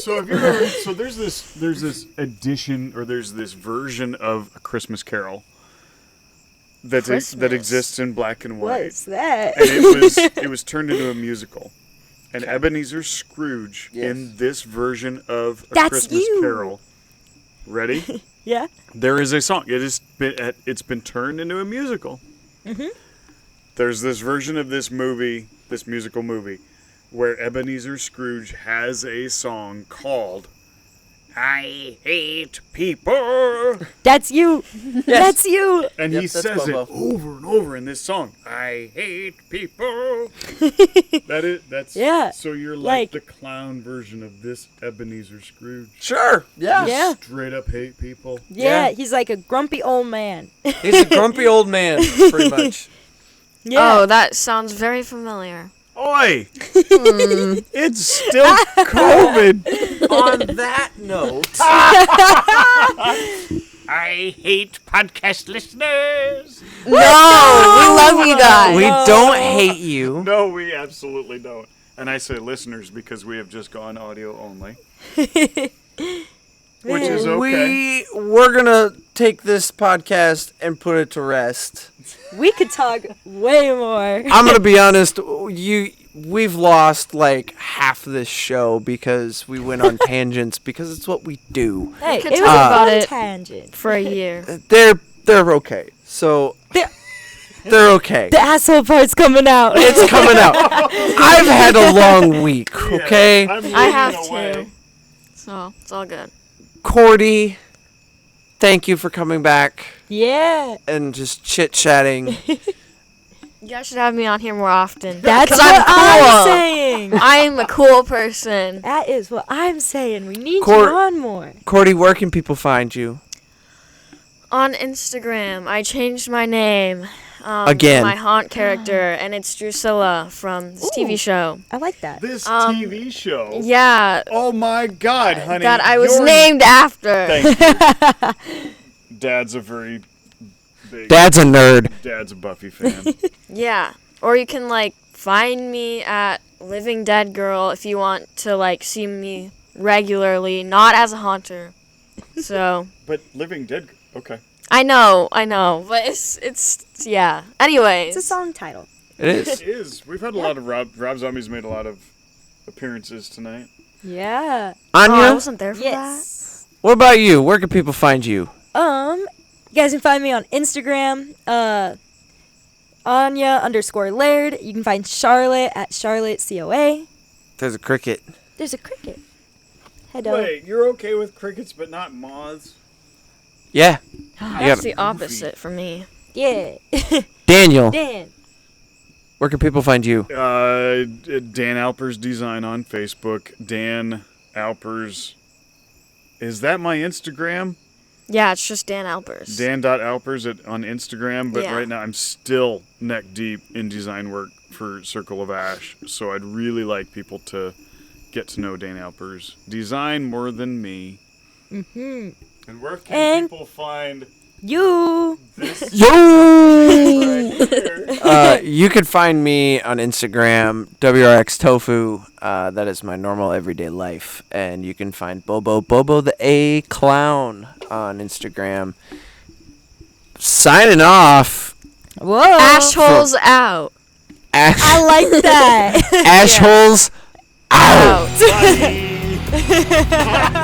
So have you ever? So there's this edition or there's this version of A Christmas Carol that Christmas. exists in black and white. What's that? And it was turned into a musical. And Ebenezer Scrooge Yes. in this version of A That's Christmas you. Carol. Ready? Yeah. There is a song. It's been turned into a musical. There's this version of this musical movie, where Ebenezer Scrooge has a song called "I Hate People," That's you. That's you. and Yep, he that's says Bobo. it over and over in this song. "I hate people." That's Yeah, So you're like- like the clown version of this Ebenezer Scrooge. Sure. Yeah. Yeah. Straight up hate people. Yeah. Yeah. He's like a grumpy old man. He's a grumpy old man, pretty much. Yeah. Oh, that sounds very familiar. Oi! It's still COVID. On that note, I hate podcast listeners. No, we love you guys. we don't hate you. No, we absolutely don't. And I say listeners because we have just gone audio only. Which is okay. We're gonna take this podcast and put it to rest. We could talk way more. I'm gonna be honest. We've lost like half this show because we went on tangents because it's what we do. Hey, could it was talk a about fun it. tangent. For a year. They're okay. So they're okay. The asshole part's coming out. It's coming out. I've had a long week. Okay, I'm I have moving away. to. So, it's all good. Cordy. Thank you for coming back Yeah. and just chit chatting. You guys should have me on here more often. That's 'Cause what I'm cool. saying. I'm a cool person. That is what I'm saying. We need Court- you on more. Cordy, where can people find you? On Instagram, I changed my name. Again. My haunt character, and it's Drusilla from this Ooh. TV show. I like that. This TV show. Yeah, Oh my God, honey. that I was you're- named after. Thank you. Dad's a very big. Dad's a nerd. Dad's a Buffy fan. Yeah. Or you can find me at Living Dead Girl if you want to see me regularly, not as a haunter. So But Living Dead. Okay. I know, but it's yeah. Anyways, It's a song title. It is. It is. We've had a lot of Rob Zombie's made a lot of appearances tonight. Yeah. Anya, I wasn't there for Yes. what about you? Where can people find you? You guys can find me on Instagram, Anya_Laird. You can find Charlotte at CharlotteCOA. There's a cricket. There's a cricket. Hello. Wait, you're okay with crickets but not moths? Yeah. That's the opposite for me. Yeah. Daniel, Dan. where can people find you? Dan Alpers Design on Facebook. Dan Alpers. Is that my Instagram? Yeah, it's just Dan Alpers. Dan.Alpers on Instagram, but Yeah. right now I'm still neck deep in design work for Circle of Ash, so I'd really like people to get to know Dan Alpers. Design more than me. Mm-hmm. And where can And- people find You. this Yo! right here? You can find me on Instagram, WRX Tofu. That is my normal everyday life. And you can find Bobo the A Clown on Instagram. Signing off. Whoa. Ashholes out. I like that. Ashholes out. Out.